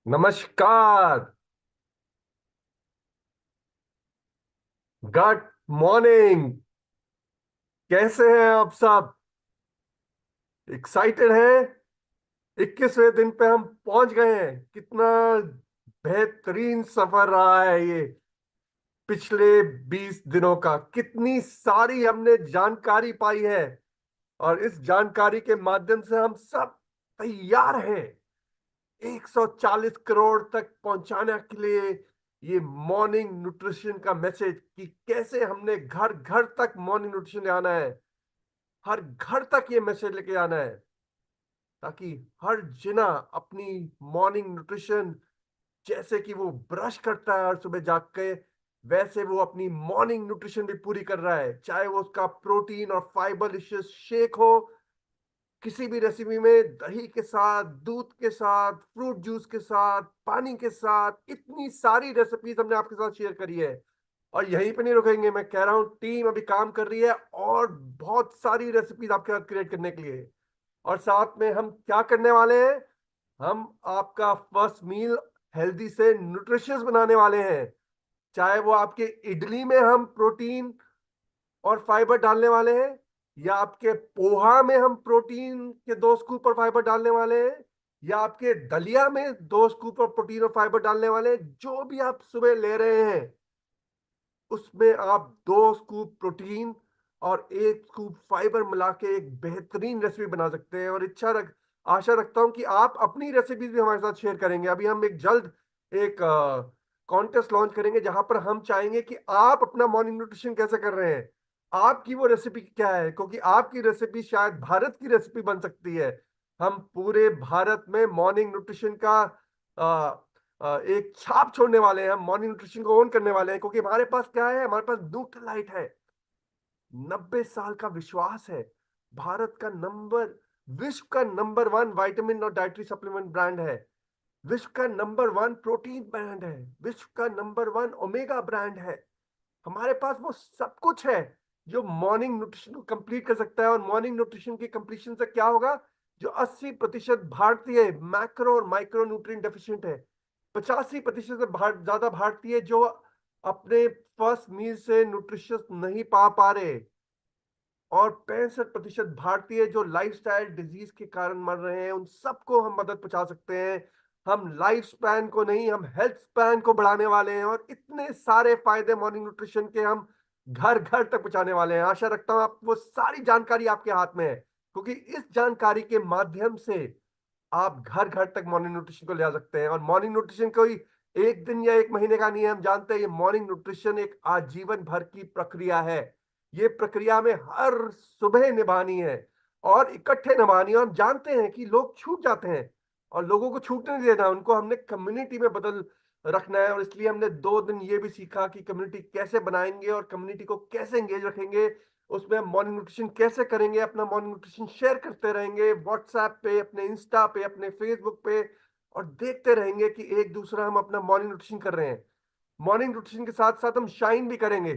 नमस्कार। Good morning. कैसे हैं आप सब? एक्साइटेड हैं? 21वें दिन पे हम पहुंच गए हैं। कितना बेहतरीन सफर रहा है ये। पिछले 20 दिनों का कितनी सारी हमने जानकारी पाई है। और इस जानकारी के माध्यम से हम सब तैयार हैं 140 करोड़ तक पहुंचाने के लिए ये मॉर्निंग न्यूट्रिशन का मैसेज, कि कैसे हमने घर घर तक मॉर्निंग न्यूट्रिशन ले आना है। हर घर तक ये मैसेज लेके आना है, ताकि हर जना अपनी मॉर्निंग न्यूट्रिशन, जैसे कि वो ब्रश करता है और सुबह जाग के, वैसे वो अपनी मॉर्निंग न्यूट्रिशन भी पूरी कर रहा है। चाहे वो उसका प्रोटीन और फाइबर रिच शेक हो, किसी भी रेसिपी में दही के साथ, दूध के साथ, फ्रूट जूस के साथ, पानी के साथ, इतनी सारी रेसिपीज हमने आपके साथ शेयर करी है। और यहीं पे नहीं रुकेंगे, मैं कह रहा हूं टीम अभी काम कर रही है और बहुत सारी रेसिपीज आपके साथ क्रिएट करने के लिए। और साथ में हम क्या करने वाले हैं? हम आपका फर्स्ट मील हेल्दी से न्यूट्रिशियस बनाने वाले हैं। चाहे वो आपके इडली में हम प्रोटीन और फाइबर डालने वाले हैं, या आपके पोहा में हम प्रोटीन के 2 स्कूप और फाइबर डालने वाले हैं, या आपके दलिया में 2 स्कूप और प्रोटीन और फाइबर डालने वाले हैं। जो भी आप सुबह ले रहे हैं, उसमें आप 2 स्कूप प्रोटीन और 1 स्कूप फाइबर मिला के एक बेहतरीन रेसिपी बना सकते हैं। और आशा रखता हूं कि आप अपनी रेसिपीज भी हमारे साथ शेयर करेंगे। अभी हम एक जल्द एक कॉन्टेस्ट लॉन्च करेंगे, जहां पर हम चाहेंगे कि आप अपना मॉर्निंग न्यूट्रिशन कैसे कर रहे हैं, आपकी वो रेसिपी क्या है, क्योंकि आपकी रेसिपी शायद भारत की रेसिपी बन सकती है। हम पूरे भारत में मॉर्निंग न्यूट्रिशन का एक छाप छोड़ने वाले हैं। हम मॉर्निंग न्यूट्रिशन को ओन करने वाले हैं, क्योंकि हमारे पास क्या है? हमारे पास न्यूट्रलाइट है। 90 साल का विश्वास है। भारत का विश्व का नंबर 1 विटामिन और डाइटरी सप्लीमेंट ब्रांड है। विश्व का नंबर 1 प्रोटीन ब्रांड है। विश्व का नंबर 1 ओमेगा ब्रांड है। हमारे पास वो सब कुछ है जो मॉर्निंग न्यूट्रिशन को कंप्लीट कर सकता है। और मॉर्निंग न्यूट्रिशन की कंप्लीशन से क्या होगा? जो 80% भारतीय मैक्रो और माइक्रो न्यूट्रिएंट डेफिशिएंट है, 85% से ज्यादा भारतीय जो अपने फर्स्ट मील से न्यूट्रिशियस नहीं पा पा रहे, और 65% भारतीय जो लाइफस्टाइल डिजीज के कारण मर रहे हैं, उन सबको हम मदद पहुंचा सकते हैं। हम लाइफ स्पैन को नहीं, हम हेल्थ स्पैन को बढ़ाने वाले हैं। और इतने सारे फायदे मॉर्निंग न्यूट्रिशन के हम घर घर तक पहुंचाने वाले हैं। आशा रखता हूं आप वो सारी जानकारी आपके हाथ में है, क्योंकि इस जानकारी के माध्यम से आप घर घर तक मॉर्निंग न्यूट्रिशन को ले आ सकते हैं। और मॉर्निंग न्यूट्रिशन कोई एक दिन या एक महीने का नहीं है। हम जानते हैं ये मॉर्निंग न्यूट्रिशन एक आजीवन भर की प्रक्रिया है। ये प्रक्रिया में हर सुबह निभानी है और इकट्ठे निभानी है। हम जानते हैं कि लोग छूट जाते हैं, और लोगों को छूटने नहीं देना, उनको हमने कम्युनिटी में बदल रखना है। और इसलिए हमने 2 दिन ये भी सीखा कि कम्युनिटी कैसे बनाएंगे और कम्युनिटी को कैसे एंगेज रखेंगे। उसमें हम मॉर्निंग न्यूट्रिशन कैसे करेंगे, अपना मॉर्निंग न्यूट्रिशन शेयर करते रहेंगे व्हाट्सएप पे, अपने इंस्टा पे, अपने फेसबुक पे, और देखते रहेंगे कि एक दूसरा हम अपना मॉर्निंग न्यूट्रिशन कर रहे हैं। मॉर्निंग न्यूट्रिशन के साथ साथ हम शाइन भी करेंगे,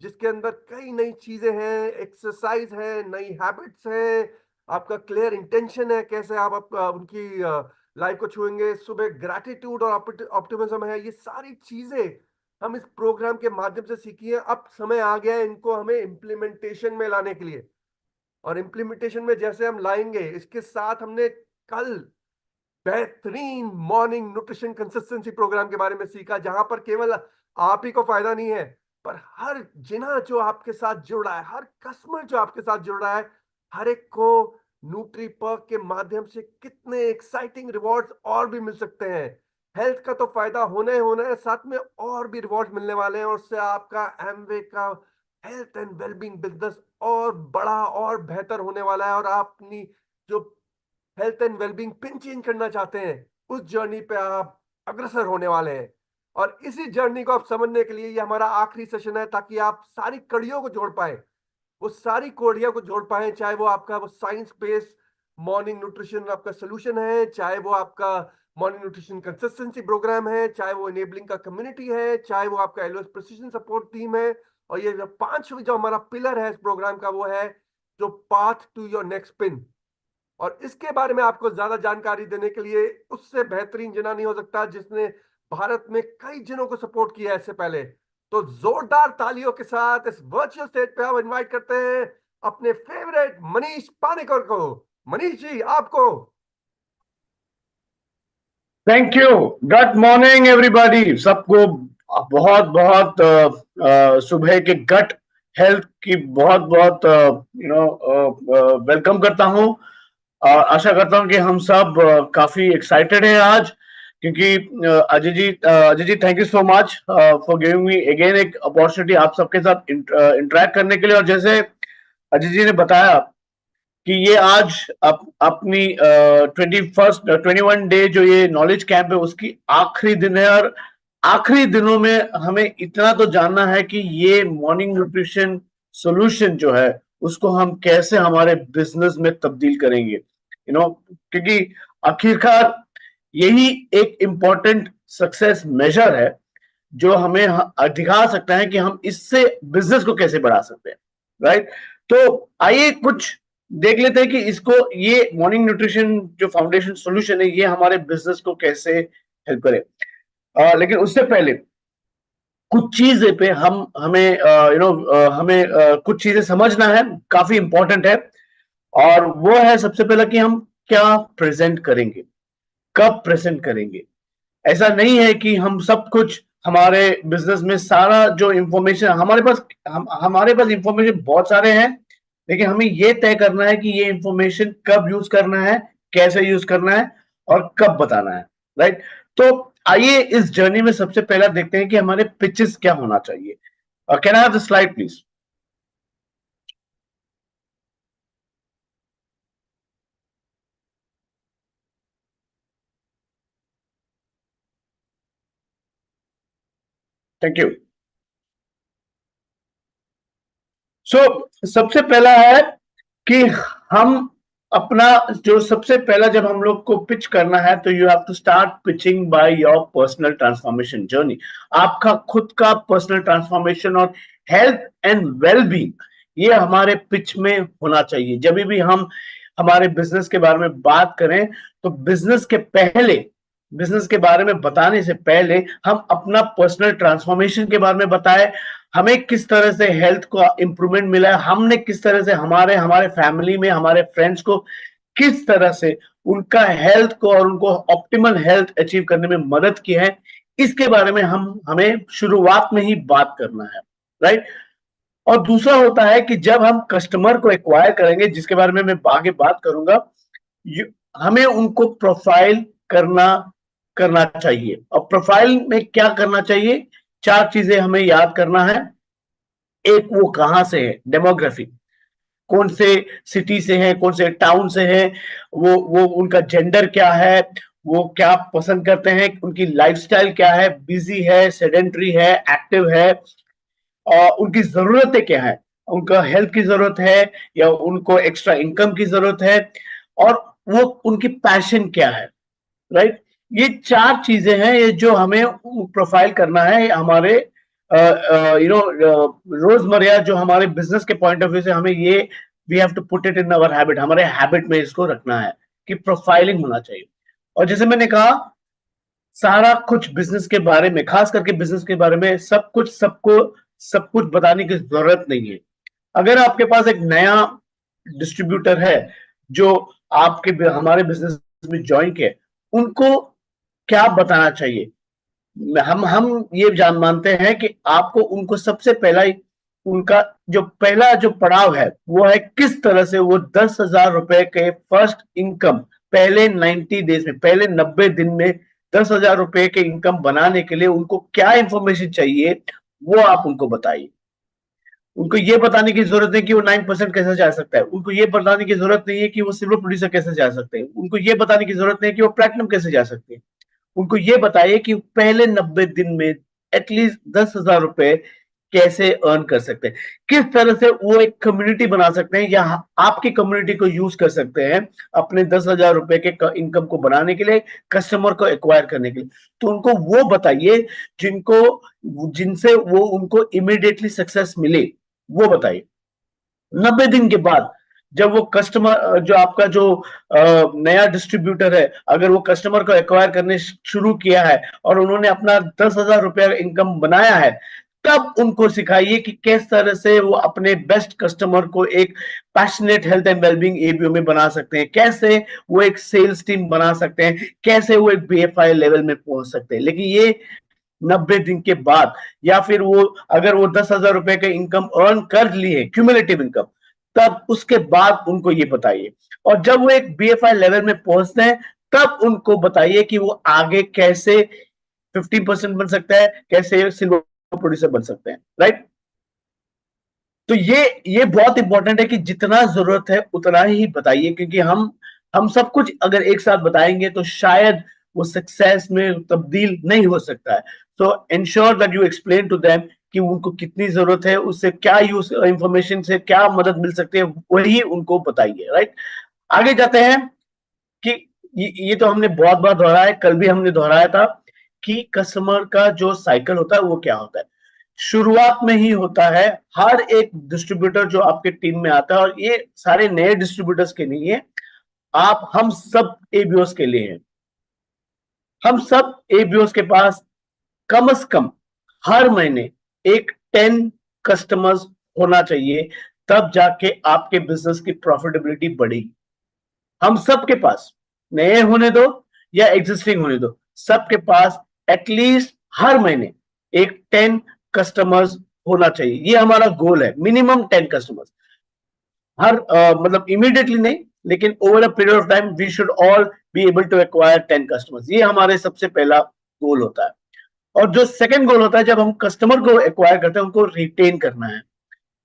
जिसके अंदर कई नई चीजें हैं, एक्सरसाइज है, नई हैबिट्स हैं, आपका क्लियर इंटेंशन है, कैसे आप उनकी लाइफ को छुएंगे। सुबह ग्रैटिट्यूड और ऑप्टिमिज्म है। ये सारी चीजें हम इस प्रोग्राम के माध्यम से सीखी है। अब समय आ गया है इनको हमें इम्प्लीमेंटेशन में लाने के लिए। और इम्प्लीमेंटेशन में जैसे हम लाएंगे, इसके साथ हमने कल बेहतरीन मॉर्निंग न्यूट्रिशन कंसिस्टेंसी प्रोग्राम के बारे में सीखा, जहां पर केवल आप ही को फायदा नहीं है, पर हर जिना जो आपके साथ जुड़ रहा है, हर कस्टमर जो आपके साथ जुड़ रहा है, हर एक को न्यूट्री पर्क के माध्यम से कितने एक्साइटिंग रिवॉर्ड्स और भी मिल सकते हैं। हेल्थ का तो फायदा होना ही होना है, साथ में और भी रिवॉर्ड मिलने वाले हैं। और उससे आपका एमवे का हेल्थ एंड वेलबींग बिजनेस और बड़ा और बेहतर होने वाला है। और आप अपनी जो health and wellbeing pin change करना चाहते हैं, उस जर्नी पे आप अग्रसर होने वाले हैं। और इसी जर्नी को आप समझने के लिए ये हमारा आखिरी सेशन है, ताकि आप सारी कड़ियों को जोड़ पाए, वो सारी कड़ियों को जोड़ पाए। चाहे वो आपका वो साइंस बेस्ड मॉर्निंग न्यूट्रिशन आपका सोल्यूशन है, चाहे वो आपका मॉर्निंग न्यूट्रिशन कंसिस्टेंसी प्रोग्राम है, चाहे वो इनेबलिंग का कम्युनिटी है, चाहे वो आपका एलओएस प्रिसिजन सपोर्ट टीम है। और ये जो 5 जो हमारा पिलर है इस प्रोग्राम का, वो है जो path to your next pin. और इसके बारे में आपको ज्यादा जानकारी देने के लिए उससे बेहतरीन जना नहीं हो सकता जिसने भारत में कई जनों को सपोर्ट किया है इससे पहले। तो जोरदार तालियों के साथ इस वर्चुअल स्टेज पे हम इनवाइट करते हैं अपने फेवरेट मनीष पानेकर को। मनीष जी, आपको। Thank you. Good morning everybody. सबको बहुत बहुत सुबह के गट हेल्थ की बहुत बहुत वेलकम करता हूं। आशा करता हूं कि हम सब काफी एक्साइटेड हैं आज, क्योंकि Ajay ji thank you so much for giving me again एक अपॉर्चुनिटी आप सबके साथ इंटरेक्ट करने के लिए। और जैसे अजय जी ने बताया कि ये आज अपनी 21 डे जो ये नॉलेज कैंप है उसकी आखिरी दिन है। और आखिरी दिनों में हमें इतना तो जानना है कि ये मॉर्निंग न्यूट्रिशन सॉल्यूशन जो है उसको हम कैसे हमारे बिजनेस में तब्दील करेंगे, क्योंकि आखिरकार यही एक इम्पोर्टेंट सक्सेस मेजर है जो हमें दिखा सकता है कि हम इससे बिजनेस को कैसे बढ़ा सकते हैं। राइट। तो आइए कुछ देख लेते हैं कि इसको, ये मॉर्निंग न्यूट्रिशन जो फाउंडेशन सॉल्यूशन है, ये हमारे बिजनेस को कैसे हेल्प करे। लेकिन उससे पहले कुछ चीजें पे हमें कुछ चीजें समझना है, काफी इंपॉर्टेंट है। और वो है सबसे पहला कि हम क्या प्रेजेंट करेंगे, कब प्रेजेंट करेंगे। ऐसा नहीं है कि हम सब कुछ हमारे बिजनेस में सारा जो इंफॉर्मेशन हमारे पास इंफॉर्मेशन बहुत सारे हैं, लेकिन हमें यह तय करना है कि ये इंफॉर्मेशन कब यूज करना है, कैसे यूज करना है और कब बताना है। राइट। तो आइए इस जर्नी में सबसे पहला देखते हैं कि हमारे पिचेस क्या होना चाहिए। Can I have the slide please. Thank you. सबसे पहला है कि हम अपना जो सबसे पहला जब हम लोग को पिच करना है तो you have to start pitching by your personal transformation journey. आपका खुद का पर्सनल ट्रांसफॉर्मेशन और हेल्थ एंड वेलबींग, ये हमारे पिच में होना चाहिए। जब भी हम हमारे बिजनेस के बारे में बात करें तो बिजनेस के बारे में बताने से पहले हम अपना पर्सनल ट्रांसफॉर्मेशन के बारे में बताएं। हमें किस तरह से हेल्थ को इंप्रूवमेंट मिला है, हमने किस तरह से हमारे हमारे फैमिली में हमारे फ्रेंड्स को किस तरह से उनका हेल्थ को और उनको ऑप्टिमल हेल्थ अचीव करने में मदद की है, इसके बारे में हमें शुरुआत में ही बात करना है। राइट। और दूसरा होता है कि जब हम कस्टमर को एक्वायर करेंगे, जिसके बारे में मैं आगे बात करूंगा, हमें उनको प्रोफाइल करना करना चाहिए। और प्रोफाइल में क्या करना चाहिए, चार चीजें हमें याद करना है। एक, वो कहां से है, डेमोग्राफी, कौन से सिटी से है, कौन से टाउन से है, वो उनका जेंडर क्या है, वो क्या पसंद करते हैं, उनकी लाइफस्टाइल क्या है, बिजी है, सेडेंट्री है, एक्टिव है, और उनकी जरूरतें क्या है, उनका हेल्थ की जरूरत है या उनको एक्स्ट्रा इनकम की जरूरत है, और वो उनकी पैशन क्या है। राइट। ये चार चीजें हैं ये जो हमें प्रोफाइल करना है हमारे रोजमर्रा जो हमारे बिजनेस के पॉइंट ऑफ व्यू से हमें ये we have to put it in our habit, हमारे हैबिट में इसको रखना है कि प्रोफाइलिंग होना चाहिए। और जैसे मैंने कहा, सारा कुछ बिजनेस के बारे में, खास करके बिजनेस के बारे में सब कुछ बताने की जरूरत नहीं है। अगर आपके पास एक नया डिस्ट्रीब्यूटर है जो आपके हमारे बिजनेस में ज्वाइन किए, उनको क्या बताना चाहिए। हम ये जान मानते हैं कि आपको उनको सबसे पहला उनका जो पहला जो पड़ाव है वो है किस तरह से वो 10,000 रुपए के फर्स्ट इनकम पहले 90 डेज में, पहले 90 दिन में 10,000 रुपए के इनकम बनाने के लिए उनको क्या इंफॉर्मेशन चाहिए, वो आप उनको बताइए। उनको ये बताने की जरूरत नहीं कि वो 9% कैसे जा सकता है, उनको ये बताने की जरूरत नहीं है कि वो सिल्वर प्रोड्यूसर कैसे जा सकते हैं, उनको ये बताने की जरूरत नहीं है कि वो प्लैटिनम कैसे जा सकते हैं। उनको ये बताइए कि पहले 90 दिन में एटलीस्ट 10,000 रुपए कैसे अर्न कर सकते हैं, किस तरह से वो एक कम्युनिटी बना सकते हैं या आपकी कम्युनिटी को यूज कर सकते हैं अपने 10,000 रुपए के इनकम को बनाने के लिए, कस्टमर को एक्वायर करने के लिए। तो उनको वो बताइए जिनसे वो उनको इमीडिएटली सक्सेस मिले, वो बताइए। 90 दिन के बाद जब वो कस्टमर जो आपका जो नया डिस्ट्रीब्यूटर है, अगर वो कस्टमर को एक्वायर करने शुरू किया है और उन्होंने अपना 10,000 रुपया इनकम बनाया है, तब उनको सिखाइए कि किस तरह से वो अपने बेस्ट कस्टमर को एक passionate health and wellbeing ABO में बना सकते हैं, कैसे वो एक सेल्स टीम बना सकते हैं, कैसे वो एक बीएफआई लेवल में पहुंच सकते हैं। लेकिन ये 90 दिन के बाद, या फिर वो अगर वो 10,000 रुपए का इनकम अर्न कर लिए क्यूमुलेटिव इनकम, तब उसके बाद उनको ये बताइए। और जब वो एक बीएफआई लेवल में पहुंचते हैं, तब उनको बताइए कि वो आगे कैसे 50% बन सकता है, कैसे सिल्वर प्रोड्यूसर बन सकते हैं, राइट। तो ये बहुत इंपॉर्टेंट है कि जितना जरूरत है उतना ही बताइए, क्योंकि हम सब कुछ अगर एक साथ बताएंगे तो शायद वो सक्सेस में तब्दील नहीं हो सकता है। So ensure that you explain to them कि उनको कितनी जरूरत है, उससे क्या यूज इंफॉर्मेशन से क्या मदद मिल सकती है, वही उनको बताइए, राइट। आगे जाते हैं कि ये तो हमने बहुत बार दोहराया है, कल भी हमने दोहराया था कि कस्टमर का जो साइकिल होता है वो क्या होता है। शुरुआत में ही होता है, हर एक डिस्ट्रीब्यूटर जो आपके टीम में आता है, और ये सारे नए डिस्ट्रीब्यूटर्स के नहीं है, आप हम सब एबीओस के लिए हैं। हम सब एबीओस के पास कम से कम हर महीने एक 10 कस्टमर्स होना चाहिए, तब जाके आपके बिजनेस की प्रॉफिटेबिलिटी बढ़ेगी। हम सबके पास, नए होने दो या एग्जिस्टिंग होने दो, सबके पास एटलीस्ट हर महीने एक 10 कस्टमर्स होना चाहिए। ये हमारा गोल है, मिनिमम 10 कस्टमर्स। हर मतलब इमीडिएटली नहीं, लेकिन over a period of time we should all be able to acquire 10 customers. ये हमारे सबसे पहला गोल होता है। और जो सेकंड गोल होता है, जब हम कस्टमर को एक्वायर करते हैं, उनको रिटेन करना है।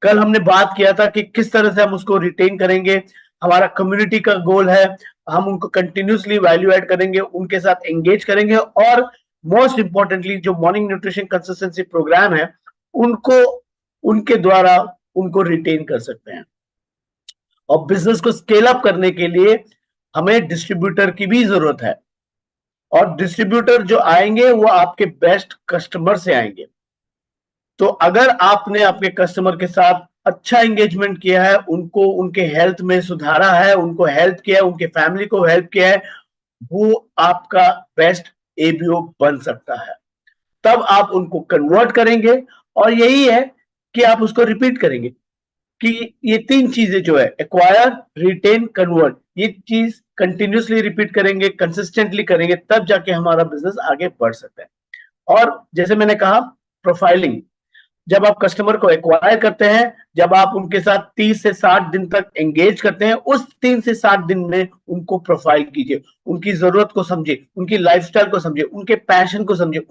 कल हमने बात किया था कि किस तरह से हम उसको रिटेन करेंगे। हमारा कम्युनिटी का गोल है, हम उनको कंटिन्यूसली वैल्यू ऐड करेंगे, उनके साथ एंगेज करेंगे, और मोस्ट इंपॉर्टेंटली जो मॉर्निंग न्यूट्रिशन कंसिस्टेंसी प्रोग्राम है, उनको उनके द्वारा उनको रिटेन कर सकते हैं। और बिजनेस को स्केल अप करने के लिए हमें डिस्ट्रीब्यूटर की भी जरूरत है, और डिस्ट्रीब्यूटर जो आएंगे वो आपके बेस्ट कस्टमर से आएंगे। तो अगर आपने आपके कस्टमर के साथ अच्छा एंगेजमेंट किया है, उनको उनके हेल्थ में सुधारा है, उनको हेल्प किया है, उनके फैमिली को हेल्प किया है, वो आपका बेस्ट एबीओ बन सकता है। तब आप उनको कन्वर्ट करेंगे, और यही है कि आप उसको रिपीट करेंगे कि ये 3 चीजें जो है, एक्वायर, रिटेन, कन्वर्ट, ये चीज कंटिन्यूसली रिपीट करेंगे, कंसिस्टेंटली करेंगे, तब जाके हमारा बिजनेस आगे बढ़ सकता है। और जैसे मैंने कहा, प्रोफाइलिंग, जब आप कस्टमर को एक्वायर करते हैं, जब आप उनके साथ 30 से 60 दिन तक एंगेज करते हैं, उस 3 से 60 दिन में उनको प्रोफाइल कीजिए, उनकी जरूरत को समझिए, उनकी लाइफस्टाइल को समझिए, उनके पैशन को समझिए,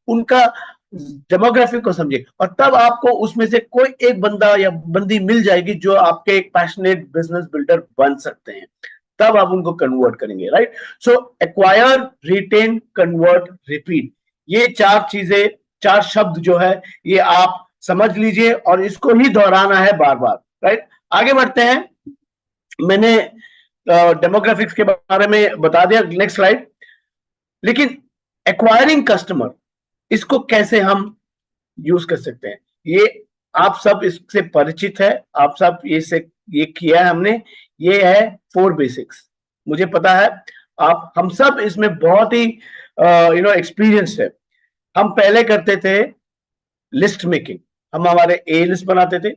उनका डेमोग्राफिक को समझिए, और तब आपको उसमें से कोई एक बंदा या बंदी मिल जाएगी जो आपके एक पैशनेट बिजनेस बिल्डर बन सकते हैं। तब आप उनको कन्वर्ट करेंगे, राइट। सो एक्वायर, रिटेन, कन्वर्ट, रिपीट, ये 4 चीजें, 4 शब्द जो है, ये आप समझ लीजिए, और इसको ही दोहराना है बार बार, राइट। आगे बढ़ते हैं। मैंने डेमोग्राफिक्स के बारे में बता दिया, नेक्स्ट स्लाइड। लेकिन एक्वायरिंग कस्टमर, इसको कैसे हम यूज कर सकते हैं, ये आप सब इससे परिचित है, आप सब ये किया है हमने। ये है 4 बेसिक्स। मुझे पता है आप हम सब इसमें बहुत ही एक्सपीरियंस है। हम पहले करते थे लिस्ट मेकिंग, हम हमारे ए लिस्ट बनाते थे,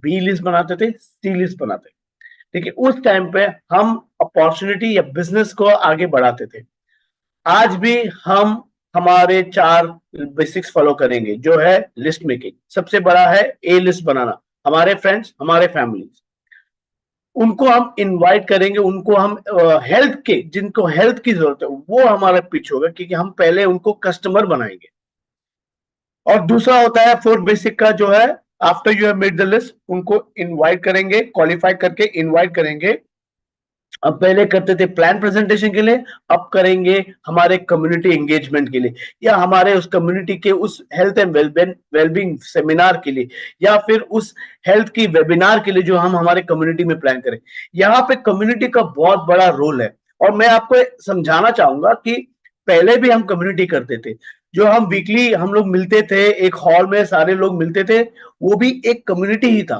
बी लिस्ट बनाते थे, सी लिस्ट बनाते थे। देखिए, उस टाइम पे हम अपॉर्चुनिटी या बिजनेस को आगे बढ़ाते थे। आज भी हम हमारे 4 बेसिक्स फॉलो करेंगे, जो है लिस्ट मेकिंग, सबसे बड़ा है ए लिस्ट बनाना, हमारे फ्रेंड्स, हमारे फैमिली, उनको हम इनवाइट करेंगे, उनको हम हेल्थ के, जिनको हेल्थ की जरूरत है, वो हमारा पिच होगा, क्योंकि हम पहले उनको कस्टमर बनाएंगे। और दूसरा होता है 4 बेसिक का, जो है after you have made the list, उनको इनवाइट करेंगे, क्वालिफाई करके इनवाइट करेंगे। अब पहले करते थे प्लान प्रेजेंटेशन के लिए, अब करेंगे हमारे कम्युनिटी एंगेजमेंट के लिए, या हमारे उस कम्युनिटी के उस हेल्थ एंड वेलबींग सेमिनार के लिए, या फिर उस हेल्थ की वेबिनार के लिए जो हम हमारे कम्युनिटी में प्लान करें। यहाँ पे कम्युनिटी का बहुत बड़ा रोल है, और मैं आपको समझाना चाहूंगा कि पहले भी हम कम्युनिटी करते थे, जो हम वीकली हम लोग मिलते थे एक हॉल में, सारे लोग मिलते थे, वो भी एक कम्युनिटी ही था।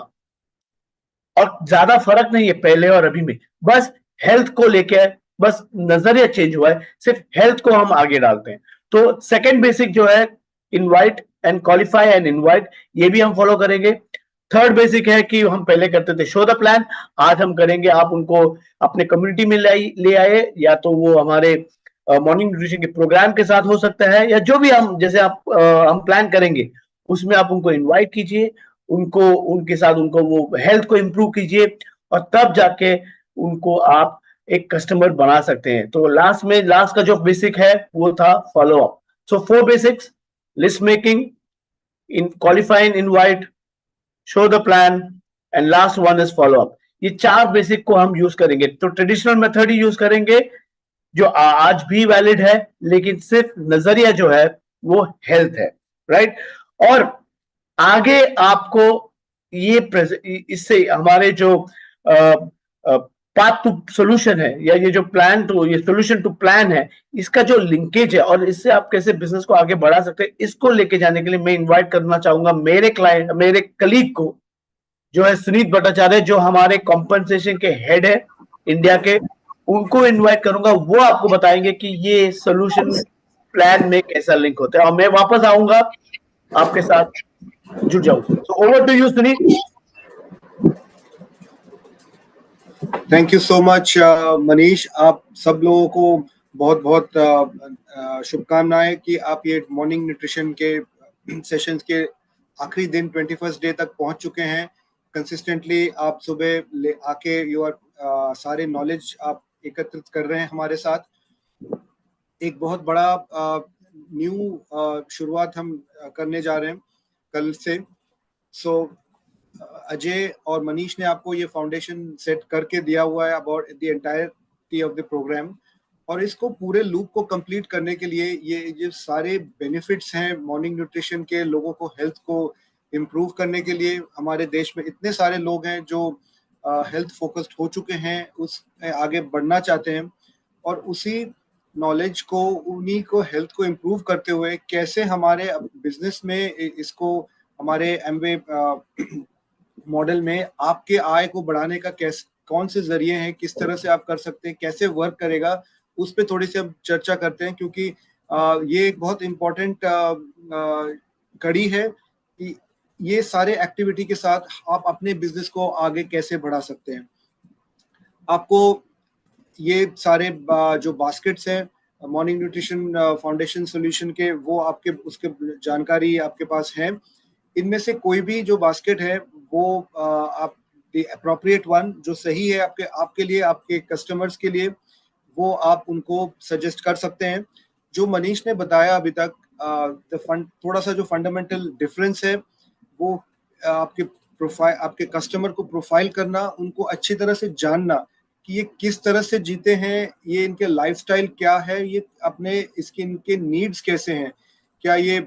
और ज्यादा फर्क नहीं है पहले और अभी में, बस हेल्थ को लेके बस नजरिया चेंज हुआ है, सिर्फ हेल्थ को हम आगे डालते हैं। तो सेकंड बेसिक जो है, invite and qualify and invite, ये भी हम फॉलो करेंगे। थर्ड बेसिक है कि हम पहले करते थे शो द प्लान, आज हम करेंगे आप उनको अपने कम्युनिटी में ले आए, या तो वो हमारे मॉर्निंग न्यूट्रिशन के प्रोग्राम के साथ हो सकता है, या जो भी हम जैसे आप हम प्लान करेंगे उसमें आप उनको इनवाइट कीजिए, उनको उनके साथ उनको वो हेल्थ को इम्प्रूव कीजिए, और तब जाके उनको आप एक कस्टमर बना सकते हैं। तो लास्ट का जो बेसिक है वो था follow up. So 4 basics: list making, in qualifying invite, show the plan, and last one is follow up. ये 4 बेसिक को हम यूज करेंगे। तो ट्रेडिशनल मेथड ही यूज करेंगे जो आज भी वैलिड है, लेकिन सिर्फ नजरिया जो है वो हेल्थ है, राइट। और आगे आपको ये इससे हमारे जो पाथ टू सोल्यूशन है, या ये जो प्लान टू ये सोल्यूशन टू प्लान है, इसका जो लिंकेज है और इससे आप कैसे बिजनेस को आगे बढ़ा सकते हैं, इसको लेके जाने के लिए मैं इनवाइट करना चाहूंगा मेरे कलीग को, जो है सुनीत भट्टाचार्य, जो हमारे कॉम्पनसेशन के हेड है इंडिया के। उनको इनवाइट करूंगा, वो आपको बताएंगे कि ये सोल्यूशन प्लान में कैसा लिंक होता है, और मैं वापस आऊंगा आपके साथ जुड़ जाऊंगा। So over to you Suneet. Thank you so much Manish, आप सब लोगों को बहुत बहुत शुभकामनाएं कि आप ये मॉर्निंग न्यूट्रिशन के सेशंस के आखिरी दिन 21st डे तक पहुंच चुके हैं। कंसिस्टेंटली आप सुबह ले आके सारे नॉलेज आप एकत्रित कर रहे हैं हमारे साथ। एक बहुत बड़ा न्यू शुरुआत हम करने जा रहे हैं कल से। सो अजय और मनीष ने आपको ये फाउंडेशन सेट करके दिया हुआ है about the entirety of the program, और इसको पूरे लूप को कंप्लीट करने के लिए ये सारे बेनिफिट्स हैं मॉर्निंग न्यूट्रिशन के, लोगों को हेल्थ को इम्प्रूव करने के लिए। हमारे देश में इतने सारे लोग हैं जो हेल्थ फोकस्ड हो चुके हैं, उसमें आगे बढ़ना चाहते हैं, और उसी नॉलेज को, उन्हीं को हेल्थ को इम्प्रूव करते हुए कैसे हमारे बिजनेस में इसको हमारे एमवे मॉडल में आपके आय को बढ़ाने का कैसे, कौन से जरिए हैं, किस तरह से आप कर सकते हैं, कैसे वर्क करेगा, उस पर थोड़ी सी हम चर्चा करते हैं। क्योंकि ये एक बहुत इम्पोर्टेंट कड़ी है कि ये सारे एक्टिविटी के साथ आप अपने बिजनेस को आगे कैसे बढ़ा सकते हैं। आपको ये सारे जो बास्केट्स हैं मॉर्निंग न्यूट्रिशन फाउंडेशन सॉल्यूशन के, वो आपके उसके जानकारी आपके पास है। इनमें से कोई भी जो बास्केट है वो आप द अप्रोप्रिएट वन, जो सही है आपके लिए, आपके कस्टमर्स के लिए, वो आप उनको सजेस्ट कर सकते हैं। जो मनीष ने बताया अभी तक, थोड़ा सा जो फंडामेंटल डिफरेंस है वो आपके प्रोफाइल, आपके कस्टमर को प्रोफाइल करना, उनको अच्छी तरह से जानना कि ये किस तरह से जीते हैं, ये इनके लाइफस्टाइल क्या है, ये अपने इसके इनके नीड्स कैसे हैं, क्या ये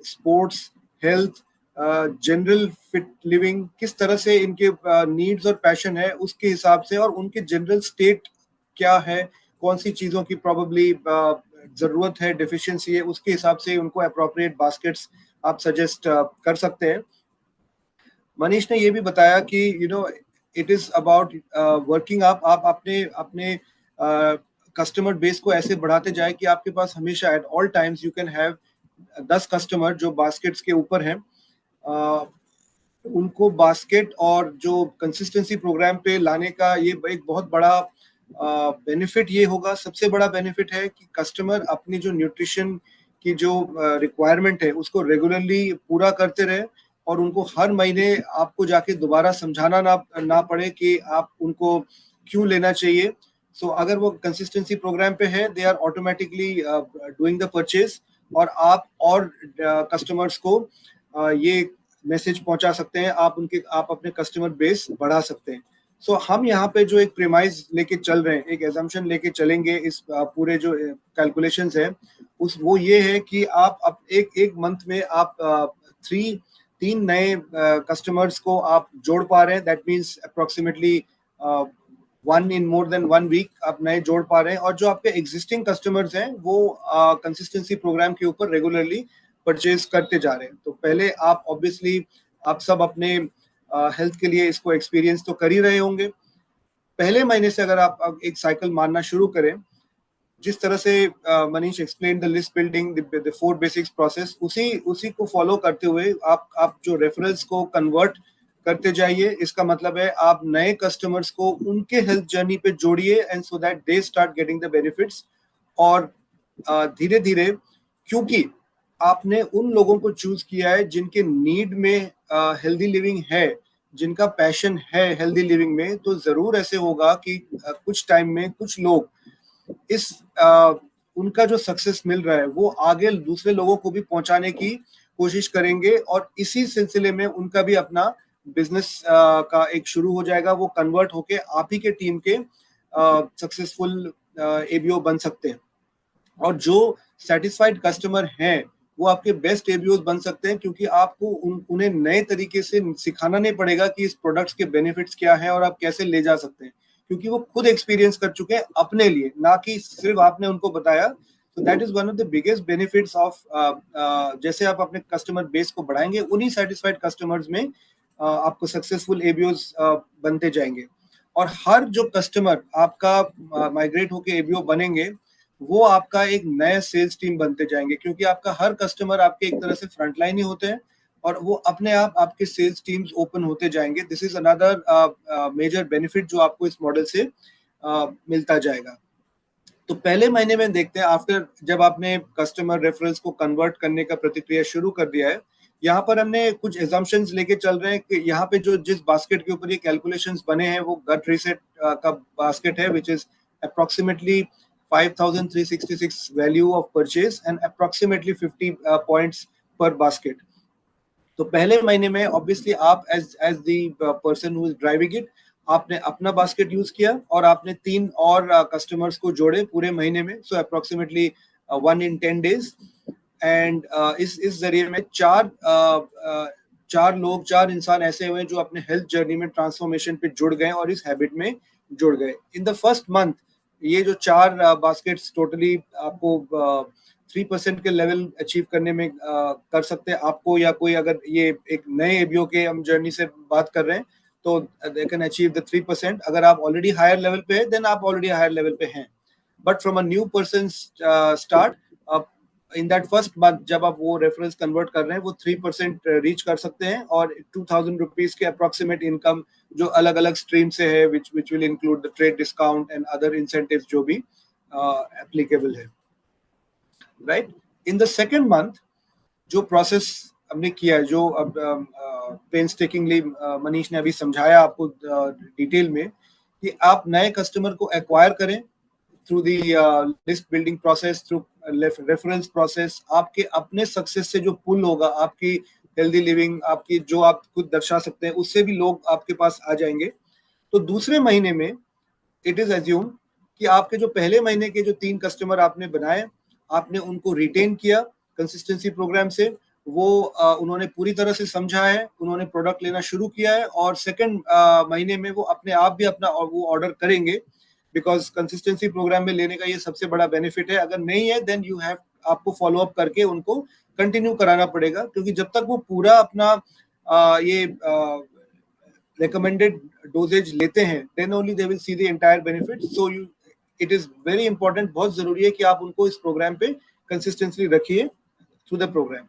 sports, health, general fit living, किस तरह से इनके नीड्स और पैशन है उसके हिसाब से, और उनके जनरल स्टेट क्या है, कौन सी चीज़ों की प्रॉबेबली ज़रूरत है, डेफिशिएंसी है, उसके हिसाब से उनको अप्रोप्रिएट बास्केट्स आप सजेस्ट कर सकते हैं। मनीष ने ये भी बताया कि इट इज़ अबाउट वर्किंग आप अपने अपने कस्टमर बेस को ऐसे बढ़ाते जाए कि आपके पास हमेशा at all times you can have 10 customer जो बास्केट्स के ऊपर हैं। उनको बास्केट और जो कंसिस्टेंसी प्रोग्राम पे लाने का ये एक बहुत बड़ा बेनिफिट ये होगा। सबसे बड़ा बेनिफिट है कि कस्टमर अपनी जो न्यूट्रिशन की जो रिक्वायरमेंट है उसको रेगुलरली पूरा करते रहे, और उनको हर महीने आपको जाके दोबारा समझाना ना पड़े कि आप उनको क्यों लेना चाहिए। सो अगर वो कंसिस्टेंसी प्रोग्राम पे है, they are automatically doing the purchase, और आप और कस्टमर्स को ये मैसेज पहुंचा सकते हैं, आप अपने कस्टमर बेस बढ़ा सकते हैं। सो हम यहाँ पे जो एक प्रीमाइज लेके चल रहे हैं, एक एजम्पशन लेके चलेंगे इस पूरे जो कैलकुलेशंस है वो ये है कि आप अब एक मंथ में आप 3 नए कस्टमर्स को आप जोड़ पा रहे हैं। That means approximately 1 in more than 1 week आप नए जोड़ पा रहे हैं, और जो आपके एग्जिस्टिंग कस्टमर्स हैं वो कंसिस्टेंसी प्रोग्राम के ऊपर रेगुलरली परचेज करते जा रहे हैं। तो पहले आप ऑब्वियसली आप सब अपने हेल्थ के लिए इसको एक्सपीरियंस तो कर ही रहे होंगे। पहले महीने से अगर आप अब एक साइकिल मानना शुरू करें, जिस तरह से Manish explain the list building, the 4 basics process, उसी को फॉलो करते हुए आप जो रेफरल्स को कन्वर्ट करते जाइए। इसका मतलब है आप नए कस्टमर्स को उनके हेल्थ जर्नी पे जोड़िए, and so that they start getting the benefits. और धीरे धीरे, क्योंकि आपने उन लोगों को चूज किया है जिनके नीड में हेल्दी लिविंग है, जिनका पैशन है हेल्दी लिविंग में, तो जरूर ऐसे होगा कि कुछ टाइम में कुछ लोग इस उनका जो सक्सेस मिल रहा है वो आगे दूसरे लोगों को भी पहुंचाने की कोशिश करेंगे, और इसी सिलसिले में उनका भी अपना बिजनेस का एक शुरू हो जाएगा। वो कन्वर्ट होके आप ही के टीम के सक्सेसफुल एबीओ बन सकते हैं। और जो सेटिस्फाइड कस्टमर हैं वो आपके बेस्ट एबीओज बन सकते हैं, क्योंकि आपको उन्हें नए तरीके से सिखाना नहीं पड़ेगा कि इस प्रोडक्ट्स के बेनिफिट्स क्या हैं और आप कैसे ले जा सकते हैं, क्योंकि वो खुद एक्सपीरियंस कर चुके हैं अपने लिए, ना कि सिर्फ आपने उनको बताया। तो that is one of the biggest benefits of, जैसे आप अपने कस्टमर बेस को बढ़ाएंगे, उन्हीं सेटिस्फाइड कस्टमर्स में आपको सक्सेसफुल एबीओज बनते जाएंगे। और हर जो कस्टमर आपका माइग्रेट होके एबीओ बनेंगे, वो आपका एक नया सेल्स टीम बनते जाएंगे, क्योंकि आपका हर कस्टमर आपके एक तरह से फ्रंटलाइन ही होते हैं, और वो अपने आप आपके सेल्स टीम्स ओपन होते जाएंगे। This is another major benefit जो आपको इस मॉडल से मिलता जाएगा। तो पहले महीने में देखते हैं, आफ्टर जब आपने कस्टमर रेफरल्स को कन्वर्ट करने का प्रतिक्रिया शुरू कर दिया है, यहाँ पर हमने कुछ एजम्पशंस लेके चल रहे हैं कि यहाँ पे जो जिस बास्केट के ऊपर ये कैलकुलेशंस बने हैं वो गट रीसेट का बास्केट है, which is approximately 5,366 value of purchase and approximately 50 points per basket. तो पहले महीने में ऑब्वियसली आप as the person who is driving it, आपने अपना बास्केट यूज किया और आपने 3 और कस्टमर्स को जोड़े पूरे महीने में, सो अप्रोक्सीमेटली 1 in 10 days। एंड इस जरिए में चार इंसान ऐसे हुए जो अपने हेल्थ जर्नी में ट्रांसफॉर्मेशन पे जुड़ गए और इस हैबिट में जुड़ गए। इन द फर्स्ट मंथ ये जो 4 बास्केट्स टोटली आपको 3% के लेवल अचीव करने में कर सकते हैं आपको, या कोई अगर ये एक नए एबीओ के हम जर्नी से बात कर रहे हैं तो दे कैन अचीव द 3%। अगर आप ऑलरेडी हायर लेवल पे है देन आप ऑलरेडी हायर लेवल पे हैं, but from a new person start in that first month जब आप वो रेफरेंस कन्वर्ट कर रहे हैं वो 3% रीच कर सकते हैं, और 2,000 रुपीज के अप्रोक्सीमेट इनकम जो अलग अलग स्ट्रीम से है, which will include the trade discount and other incentives जो भी एप्लीकेबल है, right. In the second month जो प्रोसेस हमने किया, जो अब पेनस्टेकिंगली मनीष ने अभी समझाया आपको डिटेल में, कि आप नए कस्टमर को एक्वायर करें through the list building process, through reference process. आपके अपने सक्सेस से जो पुल होगा, आपकी हेल्दी लिविंग, आपकी जो आप खुद दर्शा सकते हैं, उससे भी लोग आपके पास आ जाएंगे। तो दूसरे महीने में इट इज एज्यूम कि आपके जो पहले महीने के जो 3 कस्टमर आपने बनाए, आपने उनको रिटेन किया कंसिस्टेंसी प्रोग्राम से, वो उन्होंने पूरी तरह से समझा है, उन्होंने प्रोडक्ट लेना शुरू किया है, और सेकंड महीने में वो अपने आप भी अपना वो ऑर्डर करेंगे, बिकॉज कंसिस्टेंसी प्रोग्राम में लेने का ये सबसे बड़ा बेनिफिट है। अगर नहीं है देन यू हैव, आपको फॉलो अप करके उनको कंटिन्यू कराना पड़ेगा, क्योंकि जब तक वो पूरा अपना ये recommended dosage लेते हैं then only they will see the entire benefit। so you, it is very important, बहुत जरूरी है कि आप उनको इस प्रोग्राम पे कंसिस्टेंटली रखिए थ्रू द प्रोग्राम।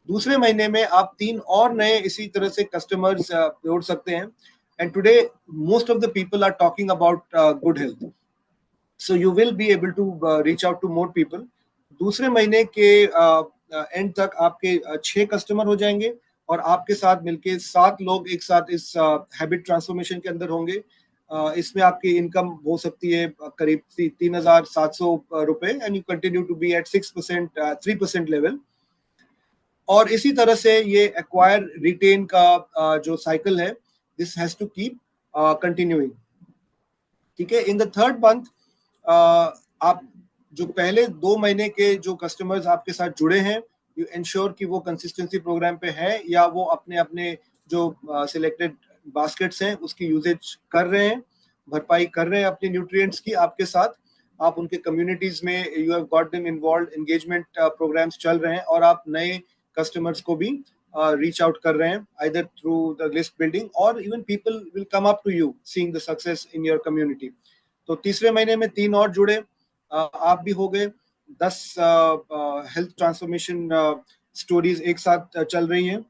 दूसरे महीने में आप 3 और नए इसी तरह से कस्टमर्स जोड़ सकते हैं, and today most of the people are talking about good health, so you will be able to reach out to more people। दूसरे महीने के एंड तक आपके 6 कस्टमर हो जाएंगे, और आपके साथ मिलके 7 लोग एक साथ इस हैबिट ट्रांसफॉर्मेशन के अंदर होंगे। इसमें आपकी इनकम हो सकती है करीब 3,700 रुपए, and you continue to be at 3% level. और इसी तरह से ये एक्वायर रिटेन का जो साइकिल है, this has to keep continuing, ठीक है। इन द थर्ड मंथ आप जो पहले 2 महीने के जो कस्टमर्स आपके साथ जुड़े हैं, यू इंश्योर कि वो कंसिस्टेंसी प्रोग्राम पे है, या वो अपने अपने जो सिलेक्टेड बास्केट्स हैं उसकी यूजेज कर रहे हैं, भरपाई कर रहे हैं अपने न्यूट्रिएंट्स की आपके साथ। आप उनके कम्युनिटीज में you have got them involve, engagement programs चल रहे हैं, और आप नए कस्टमर्स को भी रीच आउट कर रहे हैं, either through the list building or even people will come up to you seeing the success in your community. तो तीसरे महीने में 3 और जुड़े, आप भी हो गए 10 हेल्थ ट्रांसफॉर्मेशन स्टोरीज एक साथ चल रही हैं,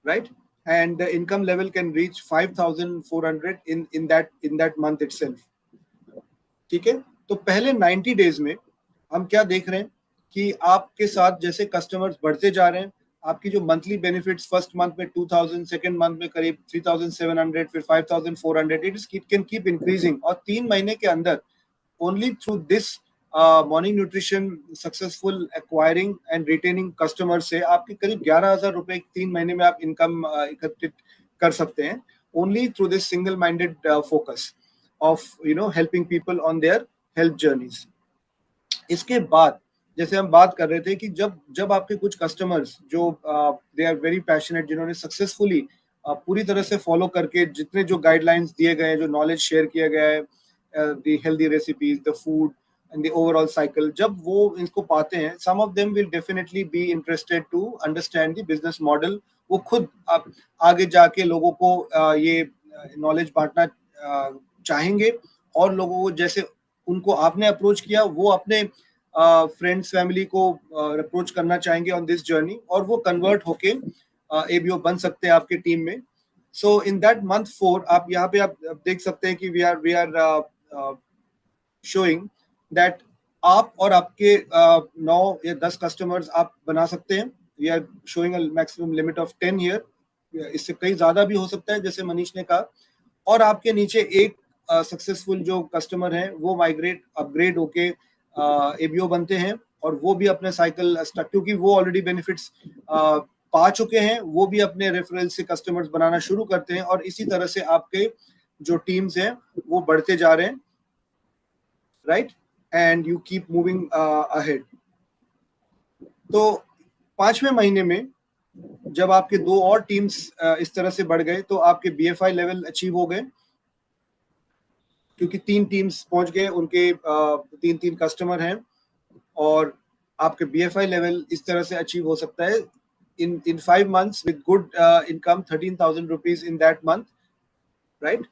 right, and the income level can reach 5,400 in that month itself. ठीक है, तो पहले 90 डेज में हम क्या देख रहे हैं कि आपके साथ जैसे कस्टमर्स बढ़ते जा रहे हैं, आपकी जो मंथली बेनिफिट्स फर्स्ट मंथ में 2000, सेकंड मंथ में करीब 3700, फिर 5400, इट कैन कीप इंक्रीजिंग, और 3 महीने के अंदर only through this morning nutrition successful acquiring and retaining customer से आपके करीब 11,000 रुपए 3 महीने में आप इनकम एकत्रित कर सकते हैं, only through this single minded focus of helping people on their health journeys. इसके बाद जैसे हम बात कर रहे थे कि जब आपके कुछ कस्टमर्स जो दे आर वेरी पैशनेट, जिन्होंने सक्सेसफुली पूरी तरह से फॉलो करके जितने जो गाइडलाइंस दिए गए हैं, जो नॉलेज शेयर किया गया है, the healthy recipes, the food and the overall cycle, जब वो इसको पाते हैं, some of them will definitely be interested to understand the business model. वो खुद आगे जाके लोगों को ये नॉलेज बांटना चाहेंगे, और लोगों को जैसे उनको आपने अप्रोच किया, वो अपने फ्रेंड्स फैमिली को अप्रोच करना चाहेंगे ऑन दिस जर्नी, और वो कन्वर्ट होके एबीओ बन सकते हैं आपके टीम में. सो इन दैट मंथ 4 आप यहाँ पे आप देख सकते हैं कि वी आर शोइंग दैट आप और आपके 9 या 10 कस्टमर्स आप बना सकते हैं. We are showing a maximum limit of 10 here, इससे कई ज्यादा भी हो सकता है जैसे मनीष ने कहा. और आपके नीचे एक सक्सेसफुल जो कस्टमर है वो माइग्रेट अपग्रेड होके एबीओ बनते हैं, और वो भी अपने साइकिल, क्योंकि वो ऑलरेडी बेनिफिट्स पा चुके हैं, वो भी अपने रेफरल से कस्टमर्स बनाना शुरू करते हैं, और इसी तरह से आपके जो टीम्स हैं वो बढ़ते जा रहे हैं, right, and you keep moving ahead. तो 5वें महीने में जब आपके 2 और टीम्स इस तरह से बढ़ गए, तो आपके बीएफआई लेवल अचीव हो गए, क्योंकि 3 टीम्स पहुंच गए, उनके 3 कस्टमर हैं, और आपके बीएफआई लेवल इस तरह से अचीव हो सकता है in 5 months with good income, 13,000 rupees in that month, right?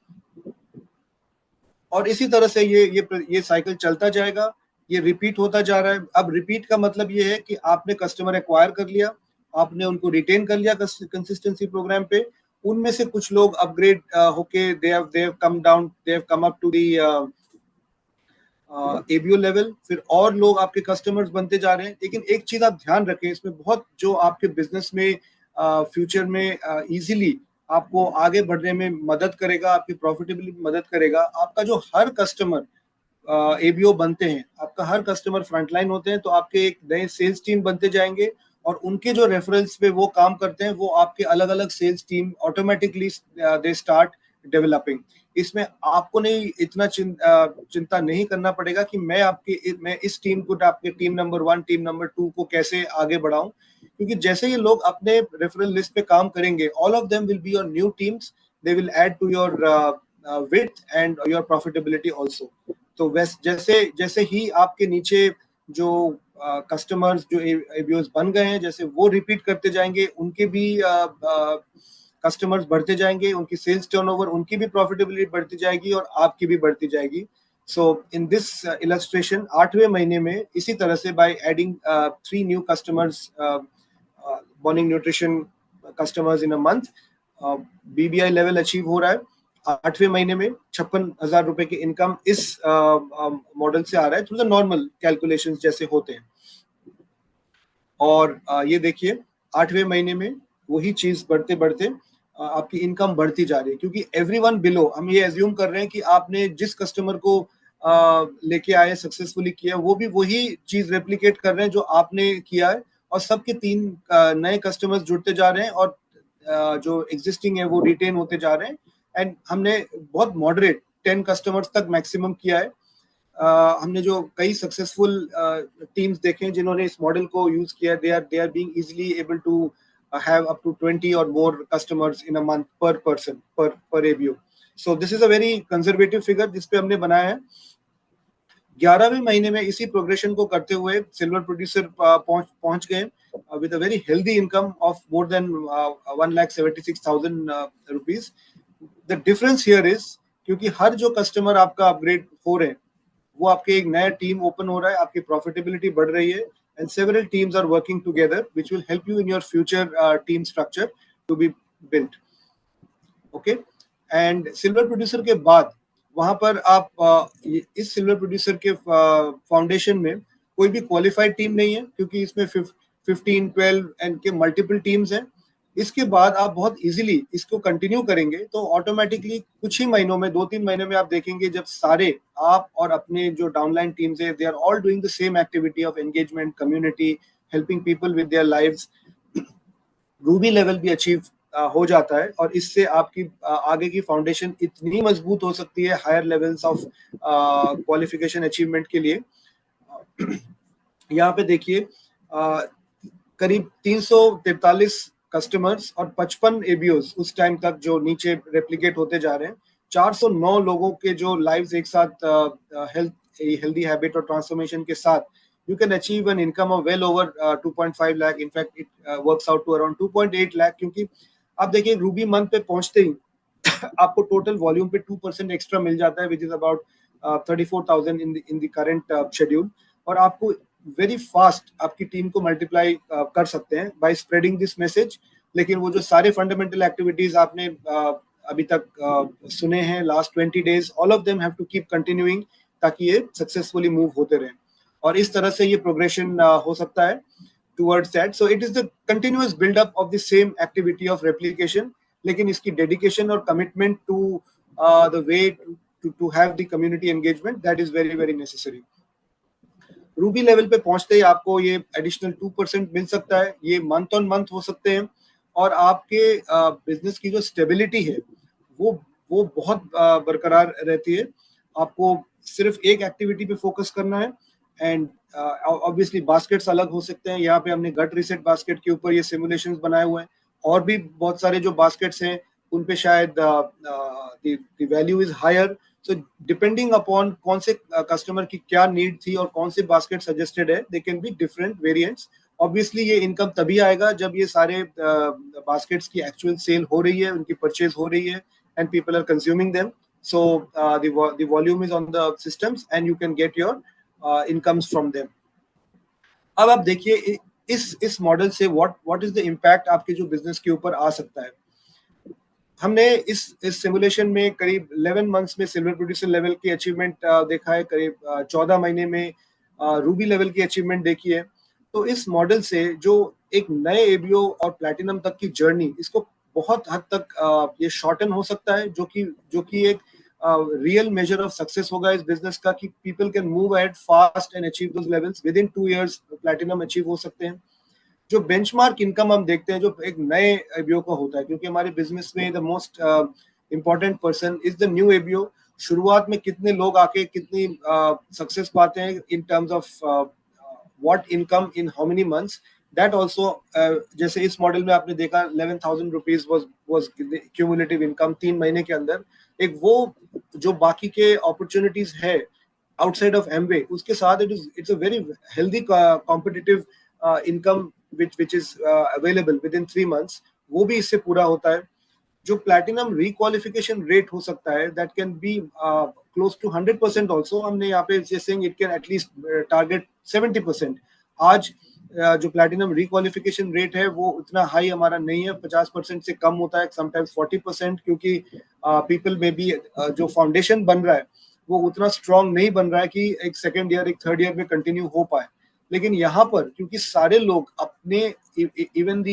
और इसी तरह से ये साइकिल चलता जाएगा, ये रिपीट होता जा रहा है. अब रिपीट का मतलब ये है कि आपने कस्टमर एक्वायर कर लिया, आपने उनको रिटेन कर लिया कंसिस्टेंसी प्रोग्राम पे, उनमें से कुछ लोग अपग्रेड होके they have come up to the ABO level, फिर और लोग आपके कस्टमर्स बनते जा रहे हैं. लेकिन एक चीज आप ध्यान रखें, इसमें बहुत जो आपके बिजनेस में फ्यूचर में इजीली आपको आगे बढ़ने में मदद करेगा, आपकी प्रॉफिटेबिलिटी मदद करेगा, आपका जो हर कस्टमर एबीओ बनते हैं, आपका हर कस्टमर फ्रंटलाइन होते हैं, तो आपके एक नए सेल्स टीम बनते जाएंगे, और उनके जो रेफरेंस पे वो काम करते हैं, वो आपके अलग अलग sales team automatically they start developing. इसमें आपको नहीं इतना चिंता नहीं करना पड़ेगा कि मैं इस टीम को, आपके टीम नंबर 1, टीम नंबर 2 को कैसे आगे बढ़ाऊं, क्योंकि जैसे ये लोग अपने रेफरल लिस्ट पे काम करेंगे, all of them will be your new teams, they will add to your width and your profitability also. तो जैसे ही आपके नीचे जो कस्टमर्स जो एबीओस बन गए हैं, जैसे वो रिपीट करते जाएंगे, उनके भी कस्टमर्स बढ़ते जाएंगे, उनकी सेल्स टर्नओवर, उनकी भी प्रॉफिटेबिलिटी बढ़ती जाएगी, और आपकी भी बढ़ती जाएगी. सो इन दिस इलस्ट्रेशन 8वें महीने में इसी तरह से by adding 3 new customers, morning nutrition customers in a month, BBI level achieve हो रहा है. 8वें महीने में 56,000 रुपए की इनकम इस मॉडल से आ रहा है, थ्रू द नॉर्मल कैलकुलेशन जैसे होते हैं. और ये देखिए 8वें महीने में वही चीज बढ़ते बढ़ते आपकी इनकम बढ़ती जा रही है, क्योंकि एवरीवन बिलो, हम ये एज्यूम कर रहे हैं कि आपने जिस कस्टमर को लेके आए, सक्सेसफुली किया, वो भी वही चीज रेप्लिकेट कर रहे हैं जो आपने किया है, और सबके 3 नए कस्टमर्स जुड़ते जा रहे हैं, और जो एग्जिस्टिंग है वो रिटेन होते जा रहे हैं. एंड हमने बहुत मॉडरेट 10 कस्टमर्स तक मैक्सिमम किया है. हमने जो कई सक्सेसफुल टीम्स देखे हैं जिन्होंने इस मॉडल को यूज किया, they are being easily able to have up to 20 or more customers in a month per person per ABO. So this is a very conservative figure जिस पे हमने बनाया है. 11वें महीने में इसी प्रोग्रेशन को करते हुए सिल्वर प्रोड्यूसर पहुंच गए with a very healthy income of more than 1,76,000 rupees. The difference here is क्योंकि हर जो कस्टमर आपका अपग्रेड हो रहे हैं वो आपके एक नया टीम ओपन हो रहा है, आपकी प्रॉफिटेबिलिटी बढ़ रही है, and several teams are working together which will help you in your future team structure to be built. Okay, and silver producer के बाद वहां पर आप इस सिल्वर प्रोड्यूसर के फाउंडेशन में कोई भी क्वालिफाइड टीम नहीं है क्योंकि इसमें 15, 12 एंड के मल्टीपल टीम्स हैं। इसके बाद आप बहुत इजीली इसको कंटिन्यू करेंगे तो ऑटोमेटिकली कुछ ही महीनों में 2-3 महीने में आप देखेंगे जब सारे आप और अपने जो डाउनलाइन टीम्स है they are all doing the same activity of engagement, community, helping people with their lives, ruby level भी अचीव हो जाता है और इससे आपकी आगे की फाउंडेशन इतनी मजबूत हो सकती है higher levels of qualification achievement के लिए। यहाँ पे देखिए करीब 343 कस्टमर्स और 55 एबीओस उस टाइम तक जो नीचे रेप्लिकेट होते जा रहे हैं। 409 लोगों के जो लाइव्स एक साथ हेल्दी हैबिट और ट्रांसफॉर्मेशन के साथ you can achieve an income of well over 2.5 lakh. In fact, it works out to around 2.8 lakh क्योंकि आप देखिए रूबी मंथ पे पहुंचते ही आपको टोटल वॉल्यूम पे 2% एक्स्ट्रा मिल जाता है, which is about 34,000 in the current schedule, और आपको वेरी फास्ट आपकी टीम को मल्टीप्लाई कर सकते हैं बाय स्प्रेडिंग दिस मैसेज। लेकिन वो जो सारे फंडामेंटल एक्टिविटीज आपने अभी तक सुने हैं last 20 days, all of them have to keep continuing ताकि ये सक्सेसफुली मूव होते रहें और इस तरह से ये प्रोग्रेशन हो सकता है towards that. So it is the continuous build up of the same activity of replication, लेकिन इसकी dedication और commitment to the way to have the community engagement, that is very very necessary. Ruby level पे पहुंचते ही आपको ये additional 2% मिल सकता है, ये मंथ ऑन मंथ हो सकते हैं और आपके बिजनेस की जो स्टेबिलिटी है वो बहुत बरकरार रहती है। आपको सिर्फ एक एक्टिविटी पे फोकस करना है एंड ऑब्वियसली बास्केट्स अलग हो सकते हैं। यहाँ पे हमने गट रिसेट बास्केट के ऊपर ये सिमुलेशंस बनाए हुए हैं और भी बहुत सारे जो बास्केट्स हैं उन पे शायद the value is higher. So depending upon कौन से कस्टमर की क्या नीड थी और कौन से बास्केट सजेस्टेड है, they can be different variants. Obviously ये इनकम तभी आएगा जब ये सारे बास्केट्स की एक्चुअल सेल हो रही है, उनकी परचेज हो रही है and people are consuming them. So the volume is on the systems and you can get your incomes from them. अब आप देखिए इस मॉडल से व्हाट इज द इम्पैक्ट आपके जो बिजनेस के ऊपर आ सकता है। हमने इस सिमुलेशन में करीब 11 मंथ्स में सिल्वर प्रोड्यूसर लेवल की अचीवमेंट देखा है, करीब 14 महीने में रूबी लेवल की अचीवमेंट देखी है। तो इस मॉडल से जो एक नए एबीओ और प्लैटिनम तक की जर्नी, इसको बहुत हद तक ये शॉर्टन हो सकता है, जो कि एक रियल मेजर ऑफ सक्सेस होगा इस बिजनेस का कि people can move at fast and achieve those levels with in 2 years। Platinum achieve हो सकते हैं। जो बेंचमार्क इनकम हम देखते हैं जो एक नए एबीओ का होता है, क्योंकि हमारे बिजनेस में the most important person is the new ABO. शुरुआत में कितने लोग आके कितनी सक्सेस पाते हैं in terms of what income in how many months, that also जैसे इस मॉडल में आपने देखा 11,000 रुपीज वाज क्यूमुलेटिव इनकम 3 महीने के अंदर। एक वो जो बाकी के अपॉर्चुनिटीज है आउटसाइड ऑफ एमवे, उसके साथ it's a very healthy competitive income which is available within 3 months, वो भी इससे पूरा होता है। जो प्लैटिनम रिक्वालिफिकेशन रेट हो सकता है that can be close to 100% also, हमने यहाँ पे saying it can at least target 70%। आज जो प्लैटिनम रिक्वालिफिकेशन रेट है वो उतना हाई हमारा नहीं है, 50% से कम होता है, समटाइम्स 40%, क्योंकि पीपल में भी जो फाउंडेशन बन रहा है वो उतना स्ट्रॉन्ग नहीं बन रहा है कि एक सेकेंड ईयर एक थर्ड ईयर में कंटिन्यू हो पाए। लेकिन यहाँ पर क्योंकि सारे लोग अपने even the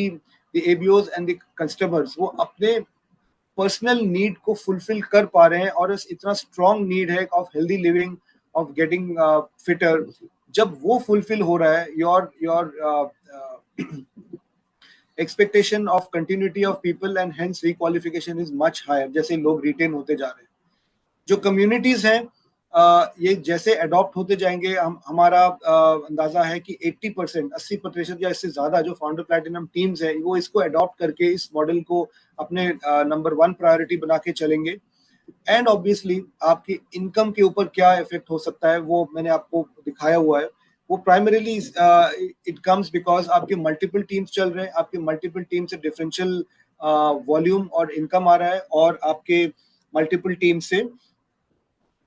ABOs and the customers वो अपने पर्सनल नीड को फुलफिल कर पा रहे हैं और इतना स्ट्रॉन्ग नीड है of healthy living, of getting fitter, जब वो फुलफिल हो रहा है your expectation of continuity of people and hence requalification is much higher, जैसे लोग रिटेन होते जा रहे हैं। जो कम्युनिटीज हैं ये जैसे अडॉप्ट होते जाएंगे, हमारा अंदाजा है कि 80%, 80% या इससे ज्यादा जो फाउंडर प्लैटिनम टीम्स है वो इसको अडॉप्ट करके इस मॉडल को अपने नंबर 1 प्रायोरिटी बना के चलेंगे। एंड ऑब्वियसली आपकी इनकम के ऊपर क्या इफेक्ट हो सकता है वो मैंने आपको दिखाया हुआ है। वो प्राइमरीली इट कम्स बिकॉज आपके मल्टीपल टीम्स चल रहे हैं, आपके मल्टीपल टीम से डिफरेंशियल वॉल्यूम और इनकम आ रहा है, और आपके मल्टीपल टीम से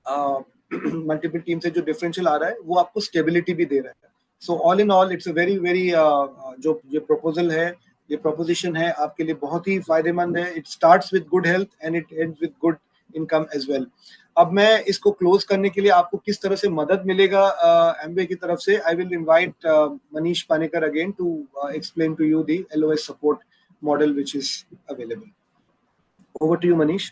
मल्टीपल टीम से जो डिफरेंशियल आ रहा है वो आपको स्टेबिलिटी भी दे रहा है। So all in all it's a very very जो ये प्रपोजल है, ये प्रोपोजिशन है, आपके लिए बहुत ही फायदेमंद है। It starts with good health and it ends with good income as well. अब मैं इसको क्लोज करने के लिए आपको किस तरह से मदद मिलेगा एमवे की तरफ से, I will invite Manish Panekar again to explain to you the LOS support model which is available. Over to you Manish.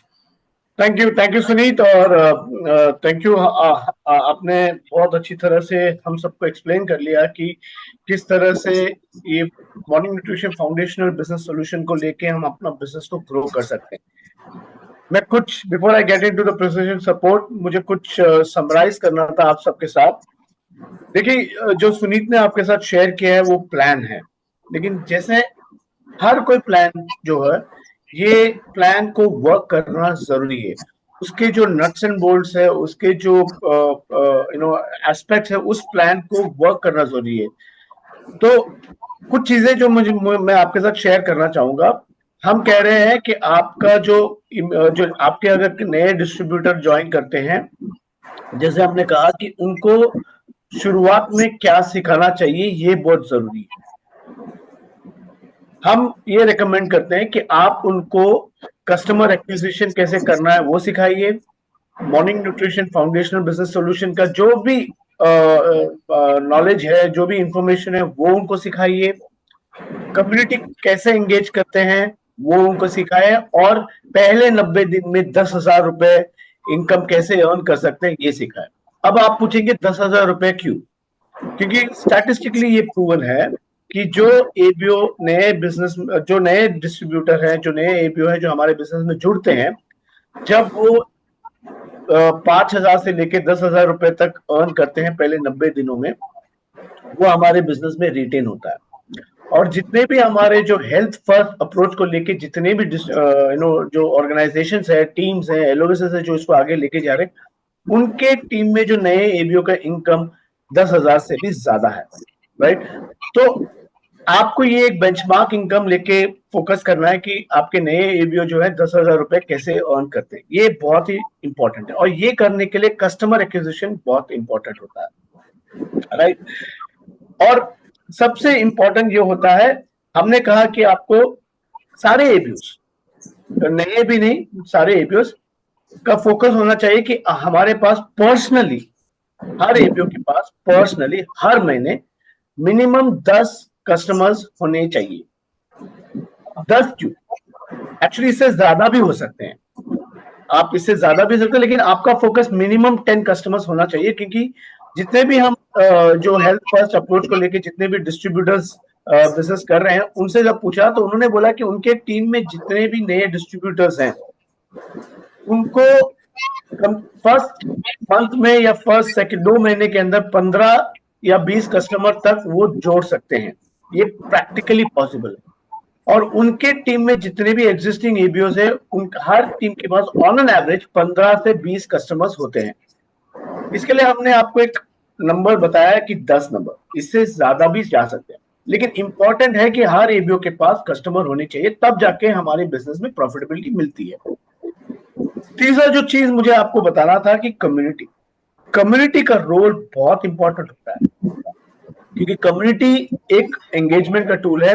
Thank you Suneet, और थैंक यू। आपने बहुत अच्छी तरह से हम सबको एक्सप्लेन कर लिया कि किस तरह से ये morning nutrition foundational business solution को लेके हम अपना बिजनेस को ग्रो कर सकते हैं। मैं कुछ before I get into the presentation support, मुझे कुछ समराइज करना था आप सबके साथ। देखिए, जो सुनीत ने आपके साथ शेयर किया है वो प्लान है, लेकिन जैसे हर कोई प्लान जो है, ये प्लान को वर्क करना जरूरी है। उसके जो नट्स एंड बोल्ट्स है, उसके जो एस्पेक्ट्स है, उस प्लान को वर्क करना जरूरी है। तो कुछ चीजें जो मैं आपके साथ शेयर करना चाहूंगा। हम कह रहे हैं कि आपका जो आपके अगर नए डिस्ट्रीब्यूटर ज्वाइन करते हैं, जैसे हमने कहा कि उनको शुरुआत में क्या सिखाना चाहिए, ये बहुत जरूरी है। हम ये रेकमेंड करते हैं कि आप उनको कस्टमर एक्विजिशन कैसे करना है वो सिखाइए। Morning nutrition foundational business solution का जो भी नॉलेज है, जो भी इंफॉर्मेशन है, वो उनको सिखाइए। कम्युनिटी कैसे एंगेज करते हैं वो उनको सिखाए, और पहले 90 दिन में 10,000 रुपए इनकम कैसे अर्न कर सकते हैं ये सिखाए। अब आप पूछेंगे 10,000 रुपए क्यों? क्योंकि स्टैटिस्टिकली ये प्रूवन है कि जो एबीओ नए बिजनेस, जो नए डिस्ट्रीब्यूटर हैं, जो नए एबीओ हैं, जो हमारे बिजनेस में जुड़ते हैं, जब वो 5,000 से लेके 10,000 रुपए तक अर्न करते हैं पहले 90 दिनों में, वो हमारे बिजनेस में रिटेन होता है। और जितने भी हमारे जो हेल्थ फर्स्ट अप्रोच को लेके जितने भी जो ऑर्गेनाइजेशंस है, टीम्स है, LOS है, जो इसको आगे लेके जा रहे हैं, उनके टीम में जो नए एबीओ का इनकम 10,000 से भी ज्यादा है, राइट? तो आपको ये एक बेंचमार्क इनकम लेके फोकस करना है कि आपके नए एबीओ जो है 10,000 रुपए कैसे अर्न करते हैं। ये बहुत ही इंपॉर्टेंट है, और ये करने के लिए कस्टमर एक्विजिशन बहुत इंपॉर्टेंट होता है, राइट? और सबसे इंपॉर्टेंट ये होता है, हमने कहा कि आपको सारे एबीओस, नए भी नहीं, सारे एबीओस का फोकस होना चाहिए कि हमारे पास पर्सनली, हर एबीओ के पास पर्सनली हर महीने मिनिमम 10 कस्टमर्स होने चाहिए। 10 क्यों? एक्चुअली इससे ज्यादा भी हो सकते हैं, आप इससे ज्यादा भी सकते हैं, लेकिन आपका फोकस मिनिमम 10 कस्टमर्स होना चाहिए। क्योंकि जितने भी हम जो हेल्थ फर्स्ट अप्रोच को लेके जितने भी डिस्ट्रीब्यूटर्स बिजनेस कर रहे हैं, उनसे जब पूछा तो उन्होंने बोला कि उनके टीम में जितने भी नए डिस्ट्रीब्यूटर्स हैं, उनको फर्स्ट मंथ में या फर्स्ट सेकंड 2 महीने के अंदर 15 या 20 कस्टमर तक वो जोड़ सकते हैं। ये प्रैक्टिकली पॉसिबल है। और उनके टीम में जितने भी एग्जिस्टिंग एबीओज है, हर टीम के पास ऑन एन एवरेज 15 से 20 कस्टमर्स होते हैं। इसके लिए हमने आपको एक नंबर बताया कि 10 नंबर, इससे ज्यादा भी जा सकते हैं, लेकिन इंपॉर्टेंट है कि हर एबीओ के पास कस्टमर होने चाहिए, तब जाके हमारे बिजनेस में प्रॉफिटेबिलिटी मिलती है। तीसरा जो चीज मुझे आपको बताना था कि कम्युनिटी का रोल बहुत इंपॉर्टेंट होता है, क्योंकि कम्युनिटी एक एंगेजमेंट का टूल है।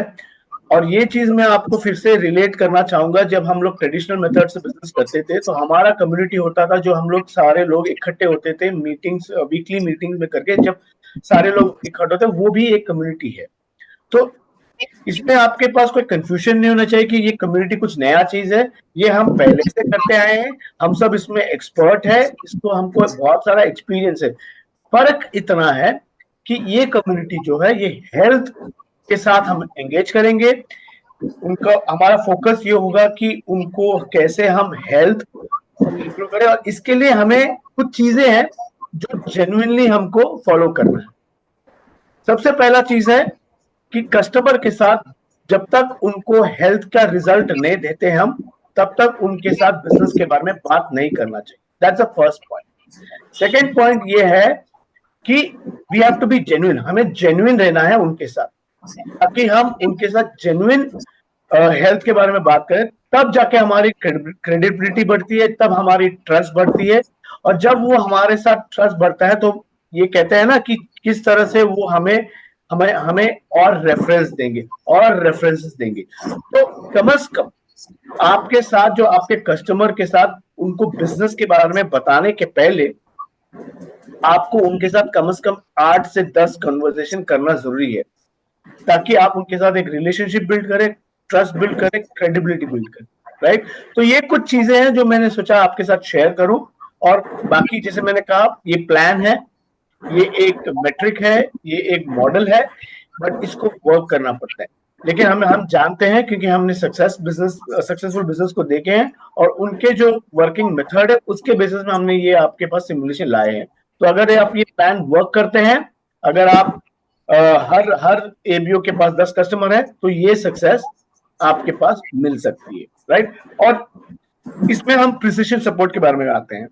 और ये चीज मैं आपको फिर से रिलेट करना चाहूंगा, जब हम लोग ट्रेडिशनल मेथड से बिजनेस करते थे तो हमारा कम्युनिटी होता था, जो हम लोग सारे लोग इकट्ठे होते थे मीटिंग्स, वीकली मीटिंग में करके, जब सारे लोग इकट्ठे होते हैं, वो भी एक कम्युनिटी है। तो इसमें आपके पास कोई कंफ्यूजन नहीं होना चाहिए कि ये कम्युनिटी कुछ नया चीज है। ये हम पहले से करते आए हैं, हम सब इसमें एक्सपर्ट है, इसको हमको बहुत सारा एक्सपीरियंस है। फर्क इतना है कि ये कम्युनिटी जो है, ये हेल्थ के साथ हम एंगेज करेंगे। उनका हमारा फोकस ये होगा कि उनको कैसे हम हेल्थ इंप्रूव करें, और इसके लिए हमें कुछ चीजें हैं जो जेन्युइनली हमको फॉलो करना है। सबसे पहला चीज है कि कस्टमर के साथ जब तक उनको हेल्थ का रिजल्ट नहीं देते हम, तब तक उनके साथ बिजनेस के बारे में बात नहीं करना चाहिए। That's the first point. Second point ये है कि we have to be genuine, हमें जेन्युइन रहना है उनके साथ, ताकि हम उनके साथ जेन्युइन हेल्थ के बारे में बात करें, तब जाके हमारी क्रेडिबिलिटी बढ़ती है, तब हमारी ट्रस्ट बढ़ती है। और जब वो हमारे साथ ट्रस्ट बढ़ता है तो ये कहते हैं ना कि किस तरह से वो हमें हमें हमें और रेफरेंस देंगे और रेफरेंसेस देंगे। तो कम से कम आपके साथ, जो आपके कस्टमर के साथ उनको बिजनेस के बारे में बताने के पहले आपको उनके साथ कम से कम 8 से 10 कन्वर्सेशन करना जरूरी है, ताकि आप उनके साथ एक रिलेशनशिप बिल्ड करें, ट्रस्ट बिल्ड करें, क्रेडिबिलिटी बिल्ड करें, राइट। तो ये कुछ चीजें हैं जो मैंने सोचा आपके साथ शेयर करूं। और बाकी जैसे मैंने कहा, ये प्लान है, ये एक मेट्रिक है, ये एक मॉडल है, बट इसको वर्क करना पड़ता है। लेकिन हम जानते हैं, क्योंकि हमने सक्सेसफुल बिजनेस को देखे हैं और उनके जो वर्किंग मेथड है उसके बेसिस में हमने ये आपके पास सिमुलेशन लाए हैं। तो अगर आप ये प्लान वर्क करते हैं, अगर आप हर एबीओ के पास 10 कस्टमर है, तो ये सक्सेस आपके पास मिल सकती है, राइट। और इसमें हम प्रिसिशन सपोर्ट के बारे में आते हैं।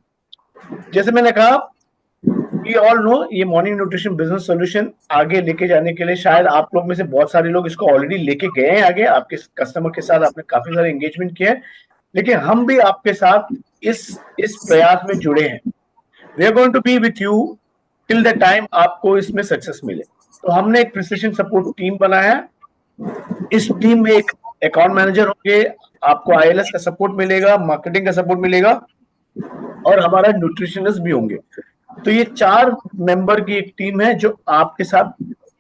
जैसे मैंने कहा, वी ऑल नो, ये मॉर्निंग न्यूट्रिशन बिजनेस सॉल्यूशन आगे लेके जाने के लिए शायद आप लोग में से बहुत सारे लोग इसको ऑलरेडी लेके गए हैं आगे, आपके कस्टमर के साथ आपने काफी सारे एंगेजमेंट किए हैं, लेकिन हम भी आपके साथ इस प्रयास में जुड़े हैं। We are going to be with you till the time आपको इसमें सक्सेस मिले। तो हमने एक प्रिसिशन सपोर्ट टीम बनाया है। इस टीम में एक अकाउंट मैनेजर होंगे, आपको आईएलएस का सपोर्ट मिलेगा, मार्केटिंग का सपोर्ट मिलेगा, और हमारा न्यूट्रिशनिस्ट भी होंगे। तो ये 4 मेंबर की एक टीम है जो आपके साथ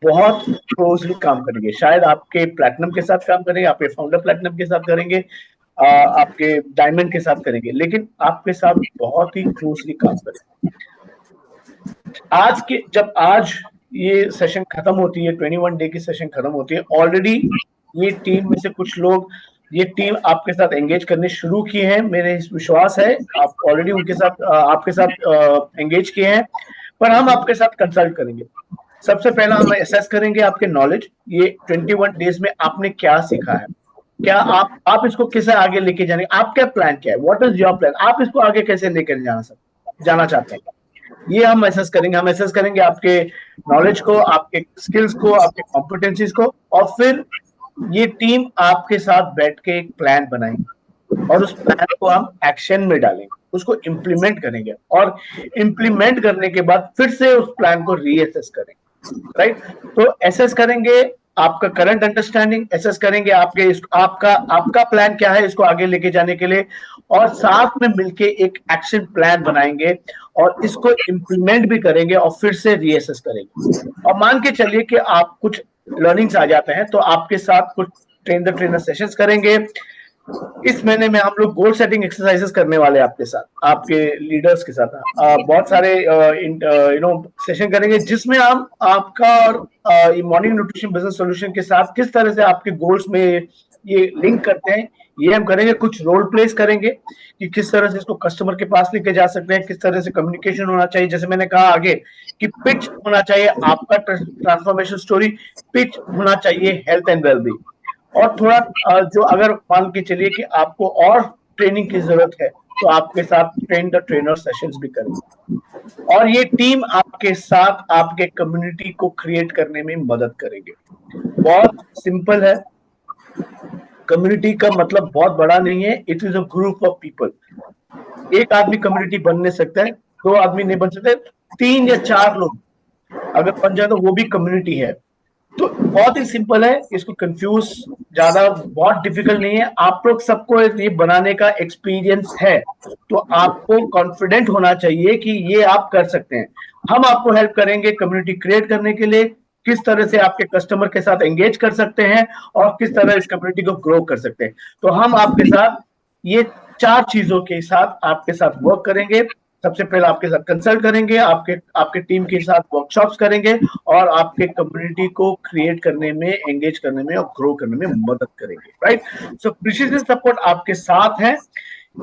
बहुत क्लोजली काम करेंगे। शायद आपके प्लैटिनम के साथ काम करेंगे, आपके फाउंडर प्लैटिनम के साथ करेंगे, आपके डायमंड के साथ करेंगे, लेकिन आपके साथ बहुत ही क्लोजली काम करेंगे। आज ये सेशन खत्म होती है, 21 डे की सेशन खत्म होती है, ऑलरेडी ये टीम में से कुछ लोग, ये टीम आपके साथ एंगेज करने शुरू किए हैं। मेरे विश्वास है आप ऑलरेडी उनके साथ आपके साथ एंगेज किए हैं, पर हम आपके साथ कंसल्ट करेंगे। सबसे पहला हम असेस करेंगे आपके नॉलेज, ये 21 डेज में आपने क्या सीखा है, क्या आप इसको कैसे आगे लेके जाने, आपका प्लान क्या है, व्हाट इज योर प्लान, आप इसको आगे कैसे लेकर जाना चाहते हैं, ये हम असेस करेंगे। हम असेस करेंगे आपके नॉलेज को, आपके स्किल्स को, आपके कॉम्पिटेंसीज को, और फिर ये टीम आपके साथ बैठ के एक प्लान बनाएंगे और उस प्लान को हम एक्शन में डालेंगे, उसको इम्प्लीमेंट करेंगे, और इम्प्लीमेंट करने के बाद फिर से उस प्लान को रीअसेस करेंगे, राइट। तो असेस करेंगे आपका करंट अंडरस्टैंडिंग, असेस करेंगे आपका प्लान क्या है इसको आगे लेके जाने के लिए, और साथ में मिलके एक एक्शन प्लान बनाएंगे और इसको इम्प्लीमेंट भी करेंगे और फिर से रीअसेस करेंगे। और मान के चलिए कि आप कुछ लर्निंग्स आ जाते हैं, तो आपके साथ कुछ ट्रेन द ट्रेनर सेशंस करेंगे। इस महीने में हम लोग गोल सेटिंग एक्सरसाइजेस करने वाले हैं आपके साथ, आपके लीडर्स के साथ। बहुत सारे सेशन करेंगे जिसमें हम आपका और मॉर्निंग न्यूट्रिशन बिजनेस सॉल्यूशन के साथ किस तरह से आपके गोल्स में ये लिंक करते हैं, ये हम करेंगे। कुछ रोल प्लेस करेंगे कि किस तरह से इसको कस्टमर के पास लेके जा सकते हैं, किस तरह से कम्युनिकेशन होना चाहिए। जैसे मैंने कहा आगे कि पिच होना चाहिए आपका ट्रांसफॉर्मेशन स्टोरी, पिच होना चाहिए हेल्थ एंड वेलबींग, और थोड़ा जो अगर मान के चलिए कि आपको और ट्रेनिंग की जरूरत है तो आपके साथ ट्रेन द ट्रेनर सेशंस भी करेंगे, और ये टीम आपके साथ आपके कम्युनिटी को क्रिएट करने में मदद करेंगे। बहुत सिंपल है, कम्युनिटी का मतलब बहुत बड़ा नहीं है, it is a group of people. एक आदमी कम्युनिटी बन नहीं सकता है, 2 आदमी नहीं बन सकते, 3 या 4 लोग अगर बन जाए तो वो भी कम्युनिटी है। तो बहुत ही सिंपल है, इसको कंफ्यूज ज्यादा बहुत डिफिकल्ट नहीं है। आप लोग सबको ये बनाने का एक्सपीरियंस है, तो आपको कॉन्फिडेंट होना चाहिए कि ये आप कर सकते हैं। हम आपको हेल्प करेंगे कम्युनिटी क्रिएट करने के लिए, किस तरह से आपके कस्टमर के साथ एंगेज कर सकते हैं और किस तरह इस कम्युनिटी को ग्रो कर सकते हैं। तो हम आपके साथ ये 4 चीजों के साथ आपके साथ वर्क करेंगे। सबसे पहले आपके साथ कंसल्ट करेंगे, आपके टीम के साथ वर्कशॉप्स करेंगे, और आपके कम्युनिटी को क्रिएट करने में, एंगेज करने में और ग्रो करने में मदद करेंगे, राइट। सो प्रिसिजन सपोर्ट आपके साथ है।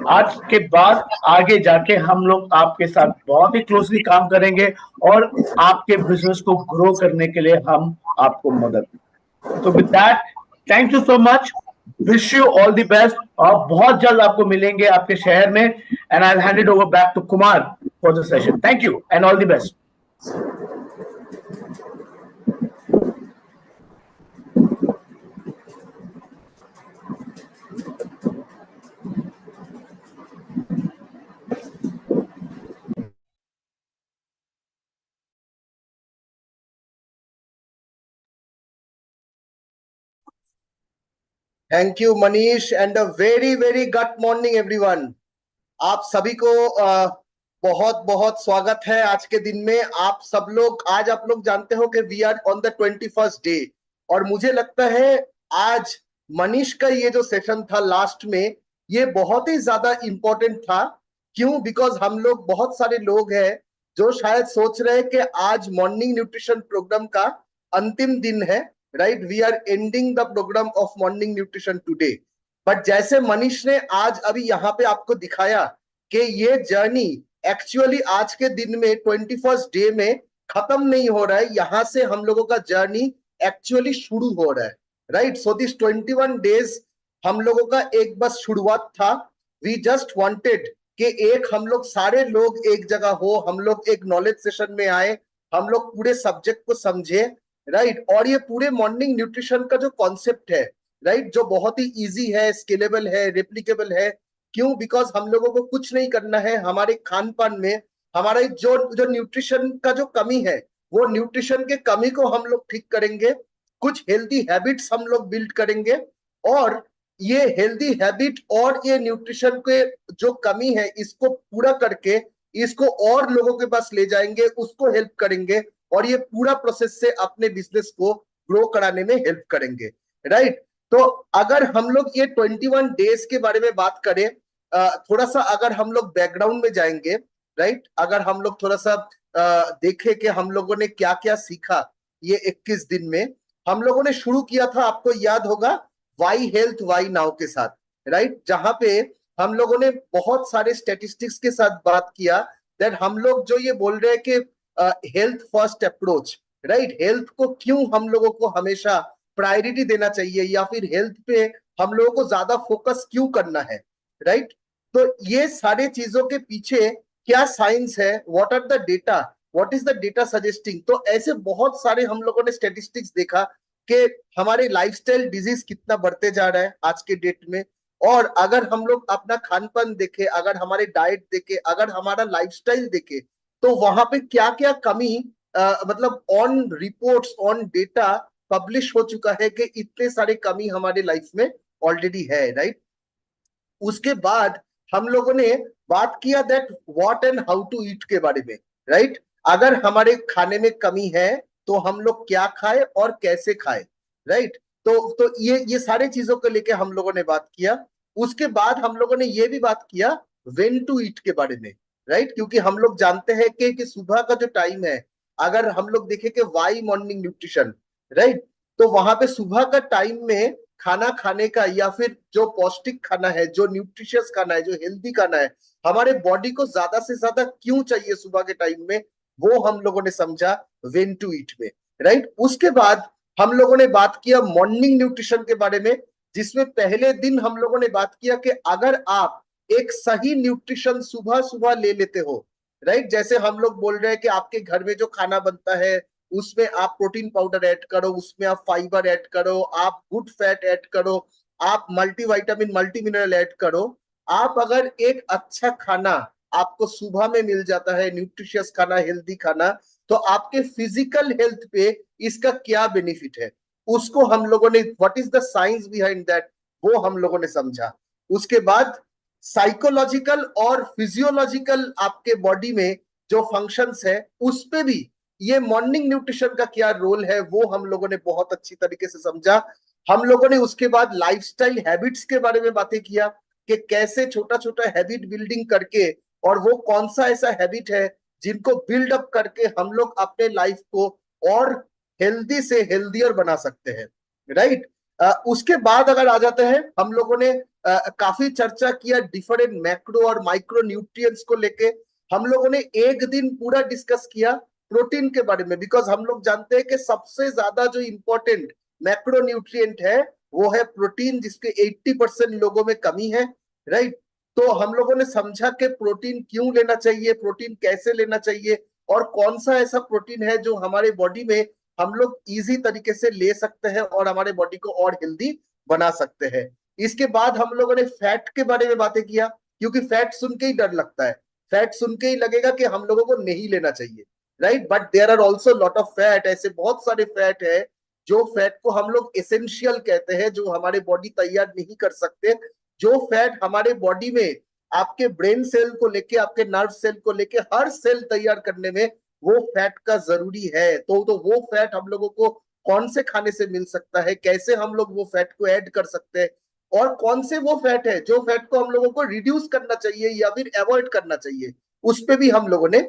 आज के बाद आगे जाके हम लोग आपके साथ बहुत ही क्लोजली काम करेंगे और आपके बिजनेस को ग्रो करने के लिए हम आपको मदद। तो with that, thank you so much. Wish you all the best, और बहुत जल्द आपको मिलेंगे आपके शहर में, and I hand it over back to Kumar for the session. Thank you and all the best. Thank you Manish and a very very good morning everyone. आप सभी को बहुत बहुत स्वागत है आज के दिन में। आप सब लोग, आज आप लोग जानते हो कि we are on the 21st day, और मुझे लगता है आज मनीष का ये जो सेशन था लास्ट में, ये बहुत ही ज्यादा इंपॉर्टेंट था। क्यों? बिकॉज हम लोग, बहुत सारे लोग हैं जो शायद सोच रहे हैं कि आज मॉर्निंग न्यूट्रिशन प्रोग्राम का अंतिम दिन है, right? We are ending the programme of morning nutrition today. But जैसे मनीष ने आज अभी यहाँ पे आपको दिखाया कि ये जर्नी एक्चुअली आज के दिन में 21st डे में खत्म नहीं हो रहा है, यहां से हम लोगों का जर्नी एक्चुअली शुरू हो रहा है, राइट? सो दिस 21 डेज हम लोगों का एक बस शुरुआत था। वी जस्ट वांटेड कि एक हम लोग सारे लोग एक जगह हो, हम लोग एक नॉलेज सेशन में आए, हम लोग पूरे सब्जेक्ट को समझे, राइट? और ये पूरे मॉर्निंग न्यूट्रिशन का जो कॉन्सेप्ट है, राइट, जो बहुत ही इजी है, स्केलेबल है, रेप्लिकेबल है। क्यों? बिकॉज हम लोगों को कुछ नहीं करना है, हमारे खान पान में हमारे जो जो न्यूट्रिशन का जो कमी है, वो न्यूट्रिशन के कमी को हम लोग ठीक करेंगे, कुछ हेल्दी हैबिट्स हम लोग बिल्ड करेंगे, और ये हेल्दी हैबिट और ये न्यूट्रिशन के जो कमी है इसको पूरा करके इसको और लोगों के पास ले जाएंगे, उसको हेल्प करेंगे, और ये पूरा प्रोसेस से अपने बिजनेस को ग्रो कराने में हेल्प करेंगे, राइट? तो अगर हम लोग ये 21 डेज के बारे में बात करें, थोड़ा सा अगर हम लोग बैकग्राउंड में जाएंगे, राइट, अगर हम लोग थोड़ा सा देखें कि हम लोगों ने क्या क्या सीखा ये 21 दिन में। हम लोगों ने शुरू किया था, आपको याद होगा, वाई हेल्थ वाई नाउ के साथ, राइट, जहां पे हम लोगों ने बहुत सारे स्टेटिस्टिक्स के साथ बात किया दैट हम लोग जो ये बोल रहे हैं कि health first approach, right, health को क्यों हम लोगों को हमेशा प्रायोरिटी देना चाहिए, या फिर हेल्थ पे हम लोगों को ज्यादा फोकस क्यों करना है, राइट? तो ये सारे चीजों के पीछे क्या साइंस है, what are the data, what is the data suggesting. तो ऐसे बहुत सारे हम लोगों ने स्टेटिस्टिक्स देखा कि हमारे लाइफस्टाइल डिजीज कितना बढ़ते जा रहा है आज के डेट में, और अगर हम लोग अपना खान पान देखे, अगर हमारे डाइट देखे, अगर हमारा लाइफस्टाइल देखे, तो वहां पे क्या क्या कमी, मतलब on reports, on data publish हो चुका है कि इतने सारे कमी हमारे लाइफ में ऑलरेडी है, राइट? उसके बाद हम लोगों ने बात किया that what and how to eat के बारे में, राइट? अगर हमारे खाने में कमी है तो हम लोग क्या खाए और कैसे खाए, राइट? तो ये सारे चीजों को लेके हम लोगों ने बात किया। उसके बाद हम लोगों ने ये भी बात किया व्हेन टू ईट के बारे में, राइट? क्योंकि हम लोग जानते हैं कि सुबह का जो टाइम है, अगर हम लोग देखें कि वाई मॉर्निंग न्यूट्रिशन, राइट, तो वहां पे सुबह का टाइम में खाना खाने का, या फिर जो पौष्टिक खाना है, जो न्यूट्रिशियस खाना है, जो हेल्दी खाना है, हमारे बॉडी को ज्यादा से ज्यादा क्यों चाहिए सुबह के टाइम में, वो हम लोगों ने समझा व्हेन टू ईट में, राइट? उसके बाद हम लोगों ने बात किया मॉर्निंग न्यूट्रिशन के बारे में, जिसमें पहले दिन हम लोगों ने बात किया कि अगर आप एक सही न्यूट्रिशन सुबह सुबह ले लेते हो, राइट, जैसे हम लोग बोल रहे हैं कि आपके घर में जो खाना बनता है उसमें आप प्रोटीन पाउडर ऐड करो, उसमें आप फाइबर ऐड करो, आप गुड फैट ऐड करो, आप मल्टीविटामिन मल्टी मिनरल ऐड करो। आप अगर एक अच्छा खाना आपको सुबह में मिल जाता है, न्यूट्रिशियस खाना, हेल्दी खाना, तो आपके फिजिकल हेल्थ पे इसका क्या बेनिफिट है, उसको हम लोगों ने, what is the science behind that, वो हम लोगों ने समझा। उसके बाद साइकोलॉजिकल और फिजियोलॉजिकल आपके बॉडी में जो फंक्शंस है उस पे भी ये मॉर्निंग न्यूट्रिशन का क्या रोल है, वो हम लोगों ने बहुत अच्छी तरीके से समझा। हम लोगों ने उसके बाद लाइफस्टाइल हैबिट्स के बारे में बातें किया कि कैसे छोटा छोटा हैबिट बिल्डिंग करके, और वो कौन सा ऐसा हैबिट है जिनको बिल्ड अप करके हम लोग अपने लाइफ को और हेल्दी से हेल्दियर बना सकते हैं, राइट? उसके बाद अगर आ जाते हैं, हम लोगों ने काफी चर्चा किया डिफरेंट मैक्रो और माइक्रो न्यूट्रिएंट्स को लेके। हम लोगों ने एक दिन पूरा डिस्कस किया प्रोटीन के बारे में, बिकॉज हम लोग जानते हैं कि सबसे ज्यादा जो इंपॉर्टेंट मैक्रो न्यूट्रिएंट है वो है प्रोटीन, जिसके 80% लोगों में कमी है, राइट। तो हम लोगों ने समझा कि प्रोटीन क्यों लेना चाहिए, प्रोटीन कैसे लेना चाहिए, और कौन सा ऐसा प्रोटीन है जो हमारे बॉडी में हम लोग इजी तरीके से ले सकते हैं और हमारे बॉडी को और हेल्दी बना सकते हैं। इसके बाद हम लोगों ने फैट के बारे में बातें किया, क्योंकि फैट सुन के ही डर लगता है, फैट सुन के ही लगेगा कि हम लोगों को नहीं लेना चाहिए, right. But there are also lot of fat, ऐसे बहुत सारे फैट है जो फैट को हम लोग एसेंशियल कहते हैं, जो हमारे बॉडी तैयार नहीं कर सकते, जो फैट हमारे बॉडी में आपके ब्रेन सेल को लेके, आपके नर्व सेल को लेके, हर सेल तैयार करने में वो फैट का जरूरी है। तो वो फैट हम लोगों को कौन से खाने से मिल सकता है, कैसे हम लोग वो फैट को ऐड कर सकते हैं, और कौन से वो फैट है जो फैट को हम लोगों को रिड्यूस करना चाहिए या फिर अवॉइड करना चाहिए, उस पे भी हम लोगों ने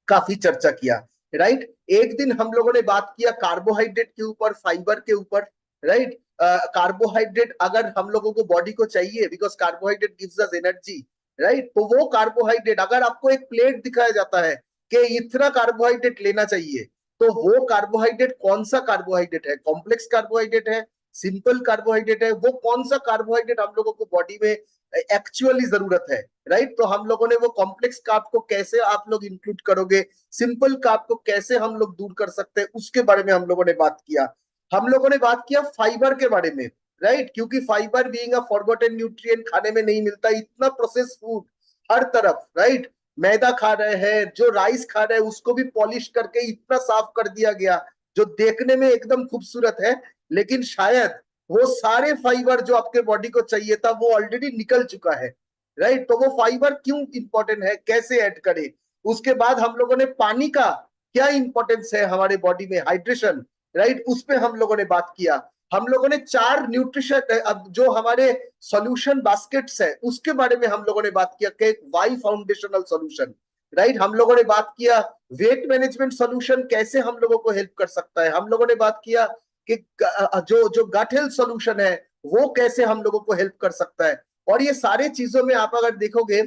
काफी चर्चा किया, राइट। एक दिन हम लोगों ने बात किया कार्बोहाइड्रेट के ऊपर, फाइबर के ऊपर, राइट। कार्बोहाइड्रेट अगर हम लोगों को बॉडी को चाहिए, because carbohydrate gives us energy, right. तो वो कार्बोहाइड्रेट अगर आपको एक प्लेट दिखाया जाता है कि इतना कार्बोहाइड्रेट लेना चाहिए, तो वो कार्बोहाइड्रेट कौन सा कार्बोहाइड्रेट है, कॉम्प्लेक्स कार्बोहाइड्रेट है, सिंपल कार्बोहाइड्रेट है, वो कौन सा कार्बोहाइड्रेट हम लोगों को बॉडी में एक्चुअली जरूरत है, राइट। तो हम लोगों ने वो कॉम्प्लेक्स कार्ब को कैसे आप लोग इंक्लूड करोगे, सिंपल कार्ब को कैसे हम लोग दूर कर सकते हैं, उसके बारे में हम लोगों ने बात किया। हम लोगों ने बात किया फाइबर के बारे में, राइट, क्योंकि fibre being a forgotten nutrient, खाने में नहीं मिलता, इतना प्रोसेस फूड हर तरफ, राइट। मैदा खा रहे हैं, जो राइस खा रहे हैं उसको भी पॉलिश करके इतना साफ कर दिया गया जो देखने में एकदम खूबसूरत है, लेकिन शायद वो सारे फाइबर जो आपके बॉडी को चाहिए था वो ऑलरेडी निकल चुका है, राइट। तो वो फाइबर क्यों इंपॉर्टेंट है, कैसे ऐड करें। उसके बाद हम लोगों ने पानी का क्या इंपॉर्टेंस है हमारे बॉडी में, हाइड्रेशन, राइट, उस पे हम लोगों ने बात किया। हम लोगों ने 4 न्यूट्रिशन, अब जो हमारे सॉल्यूशन बास्केट्स है उसके बारे में हम लोगों ने बात किया कि वाई फाउंडेशनल सॉल्यूशन, राइट। हम लोगों ने बात किया वेट मैनेजमेंट सॉल्यूशन कैसे हम लोगों को हेल्प कर सकता है। हम लोगों ने बात किया कि जो जो गट हेल्थ सॉल्यूशन है वो कैसे हम लोगों को हेल्प कर सकता है। और ये सारे चीजों में आप अगर देखोगे,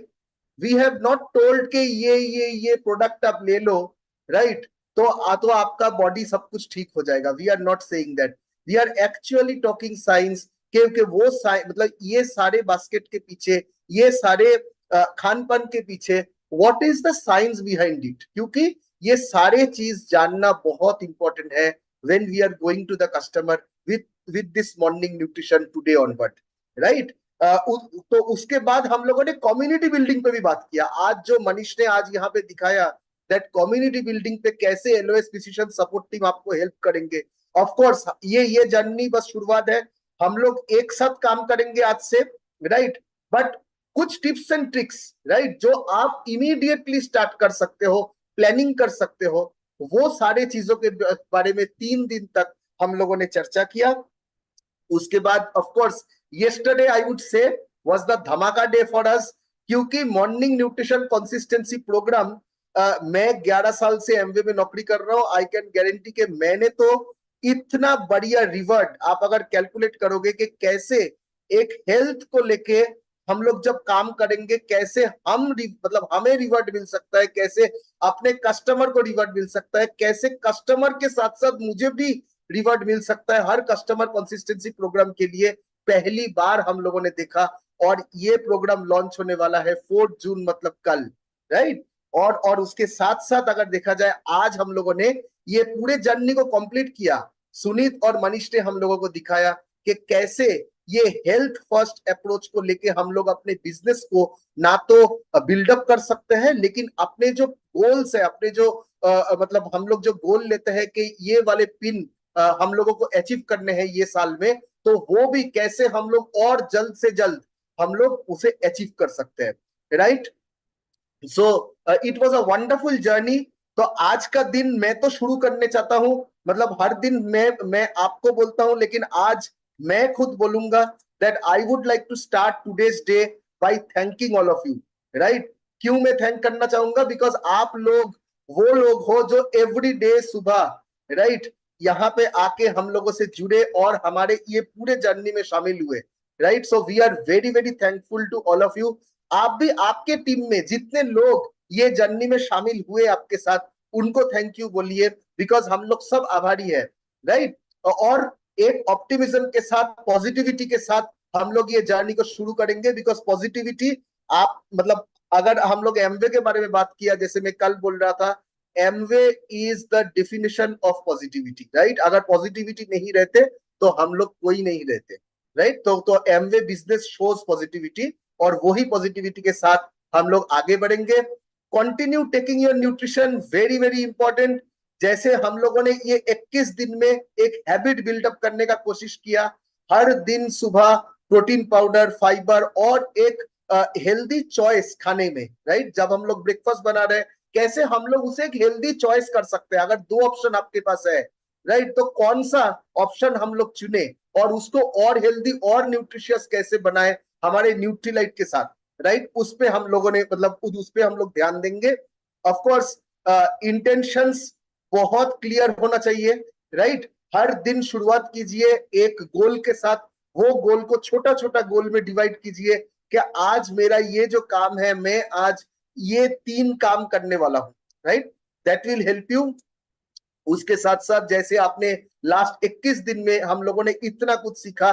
वी हैव नॉट टोल्ड के ये प्रोडक्ट आप ले लो, राइट, तो आपका बॉडी सब कुछ ठीक हो जाएगा। We are not saying that, we are actually talking science, क्योंकि वो मतलब ये सारे बास्केट के पीछे, ये सारे खान पान के पीछे what is the science behind it, क्योंकि ये सारे चीज जानना बहुत इंपॉर्टेंट है when we are going to the customer with this morning nutrition today onward, right। तो उसके बाद हम लोगों ने कम्युनिटी बिल्डिंग पे भी बात किया। आज जो मनीष ने आज यहाँ पे दिखाया दैट कम्युनिटी बिल्डिंग पे कैसे एलओएस फिजिशियन सपोर्ट टीम आपको हेल्प करेंगे। ऑफ कोर्स ये जर्नी बस शुरुआत है, हम लोग एक साथ काम करेंगे आज से, राइट। बट कुछ टिप्स एंड ट्रिक्स, राइट, जो आप इमीडिएटली स्टार्ट कर सकते हो, प्लानिंग कर सकते हो, वो सारे चीजों के बारे में 3 दिन तक हम लोगों ने चर्चा किया। उसके बाद of course yesterday I would say was the धमाका डे फॉर अस, क्योंकि मॉर्निंग न्यूट्रिशन कंसिस्टेंसी प्रोग्राम, मैं 11 साल से एमवे में नौकरी कर रहा हूं। आई कैन गारंटी के मैंने तो इतना बढ़िया रिवर्ट, आप अगर कैलकुलेट करोगे कि कैसे एक हेल्थ को लेके हम लोग जब काम करेंगे कैसे हम मतलब हमें रिवर्ट मिल सकता है, कैसे अपने कस्टमर को रिवर्ट मिल सकता है, कैसे कस्टमर के साथ साथ मुझे भी रिवर्ट मिल सकता है, हर कस्टमर कंसिस्टेंसी प्रोग्राम के लिए पहली बार हम लोगों ने देखा। और ये प्रोग्राम लॉन्च होने वाला है 4 जून, मतलब कल, राइट। और उसके साथ साथ अगर देखा जाए आज हम लोगों ने ये पूरे जर्नी को कंप्लीट किया। सुनीत और मनीष ने हम लोगों को दिखाया कि कैसे ये हेल्थ फर्स्ट अप्रोच को लेके हम लोग अपने बिजनेस को ना तो बिल्डअप कर सकते हैं, लेकिन अपने जो गोल्स है, अपने जो मतलब हम लोग जो गोल लेते हैं कि ये वाले पिन हम लोगों को अचीव करने हैं ये साल में, तो वो भी कैसे हम लोग और जल्द से जल्द हम लोग उसे अचीव कर सकते हैं, right. So it was a wonderful journey. तो आज का दिन मैं तो शुरू करने चाहता हूं, मतलब हर दिन मैं आपको बोलता हूं, लेकिन आज मैं खुद बोलूंगा that I would like to start today's day by thanking all of you, right. क्यों मैं थैंक करना चाहूंगा, बिकॉज आप लोग वो लोग हो जो एवरी डे सुबह, राइट, यहाँ पे आके हम लोगों से जुड़े और हमारे ये पूरे जर्नी में शामिल हुए, right. So we are very very thankful to all of you. आप भी आपके टीम में जितने लोग ये जर्नी में शामिल हुए आपके साथ, उनको थैंक यू बोलिए, बिकॉज हम लोग सब आभारी है, राइट। और एक ऑप्टिमिज्म के साथ, पॉजिटिविटी के साथ हम लोग ये जर्नी को शुरू करेंगे। बिकॉज पॉजिटिविटी, आप मतलब अगर हम लोग एमवे के बारे में बात किया, जैसे मैं कल बोल रहा था, Amway is the definition of positivity, right. अगर पॉजिटिविटी नहीं रहते तो हम लोग कोई नहीं रहते, राइट। तो एमवे बिजनेस शोज पॉजिटिविटी, और वही पॉजिटिविटी के साथ हम लोग आगे बढ़ेंगे। Continue taking your nutrition, very very important. जैसे हम लोगों ने ये 21 दिन में एक हैबिट बिल्डअप करने का कोशिश किया, हर दिन सुबह प्रोटीन पाउडर, फाइबर और एक हेल्दी चॉइस खाने में, राइट। जब हम लोग ब्रेकफास्ट बना रहे हैं, कैसे हम लोग उसे एक हेल्दी चॉइस कर सकते हैं। अगर दो ऑप्शन आपके पास है, राइट, तो कौन सा ऑप्शन हम लोग चुने और उसको और हेल्दी और न्यूट्रिशियस कैसे बनाए हमारे न्यूट्रीलाइट के साथ, राइट। उस पे हम लोगों ने मतलब उस पे हम लोग ध्यान देंगे। ऑफ कोर्स इंटेंशंस बहुत क्लियर होना चाहिए, राइट। हर दिन शुरुआत कीजिए एक गोल के साथ, वो गोल को छोटा छोटा गोल में डिवाइड कीजिए कि आज मेरा ये जो काम है, मैं आज ये 3 काम करने वाला हूं, right. That will help you. उसके साथ साथ जैसे आपने लास्ट 21 दिन में हम लोगों ने इतना कुछ सीखा,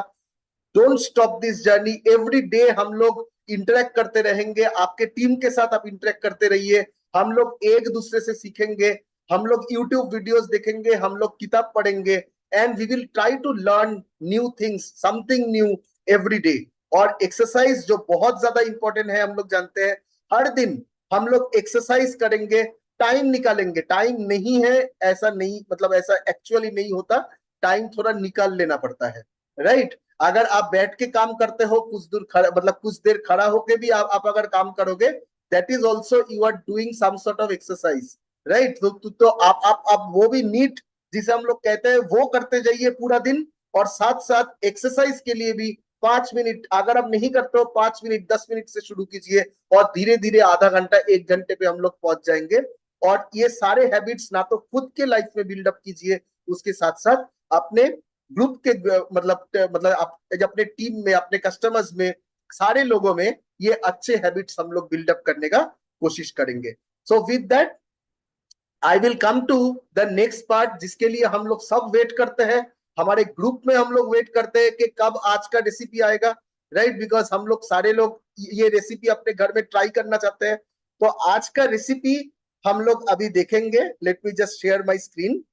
don't stop this journey. Every day हम लोग इंटरेक्ट करते रहेंगे, आपके टीम के साथ आप इंटरेक्ट करते रहिए, हम लोग एक दूसरे से सीखेंगे, हम लोग यूट्यूब वीडियोस देखेंगे, हम लोग किताब पढ़ेंगे, and we will try to learn new things, something new every day. और एक्सरसाइज जो बहुत ज्यादा इंपॉर्टेंट है, हम लोग जानते हैं, हर दिन हम लोग एक्सरसाइज करेंगे, टाइम निकालेंगे। टाइम नहीं है ऐसा नहीं, मतलब ऐसा एक्चुअली नहीं होता, टाइम थोड़ा निकाल लेना पड़ता है, राइट। अगर आप बैठ के काम करते हो, कुछ दूर खड़ा मतलब कुछ देर खड़ा होके भी आप अगर काम करोगे, that is also you are doing some sort of exercise, right. तो आप वो भी नीट जिसे हम लोग कहते हैं वो करते जाइए पूरा दिन, और साथ साथ एक्सरसाइज के लिए भी 5 मिनट, अगर आप नहीं करते हो 5 मिनट 10 मिनट से शुरू कीजिए, और धीरे धीरे आधा घंटा 1 घंटे पे हम लोग पहुंच जाएंगे। और ये सारे हैबिट्स ना तो खुद के लाइफ में बिल्डअप कीजिए, उसके साथ साथ अपने ग्रुप के मतलब आप अपने टीम में, अपने कस्टमर्स में, सारे लोगों में ये अच्छे हैबिट्स हम लोग बिल्डअप करने का कोशिश करेंगे। So with that I will come to the next part, जिसके लिए हम लोग सब वेट करते हैं। हमारे ग्रुप में हम लोग वेट करते हैं कि कब आज का रेसिपी आएगा, राइट। बिकॉज हम लोग सारे लोग ये रेसिपी अपने घर में ट्राई करना चाहते हैं। तो आज का रेसिपी हम लोग अभी देखेंगे। Let me just share my screen.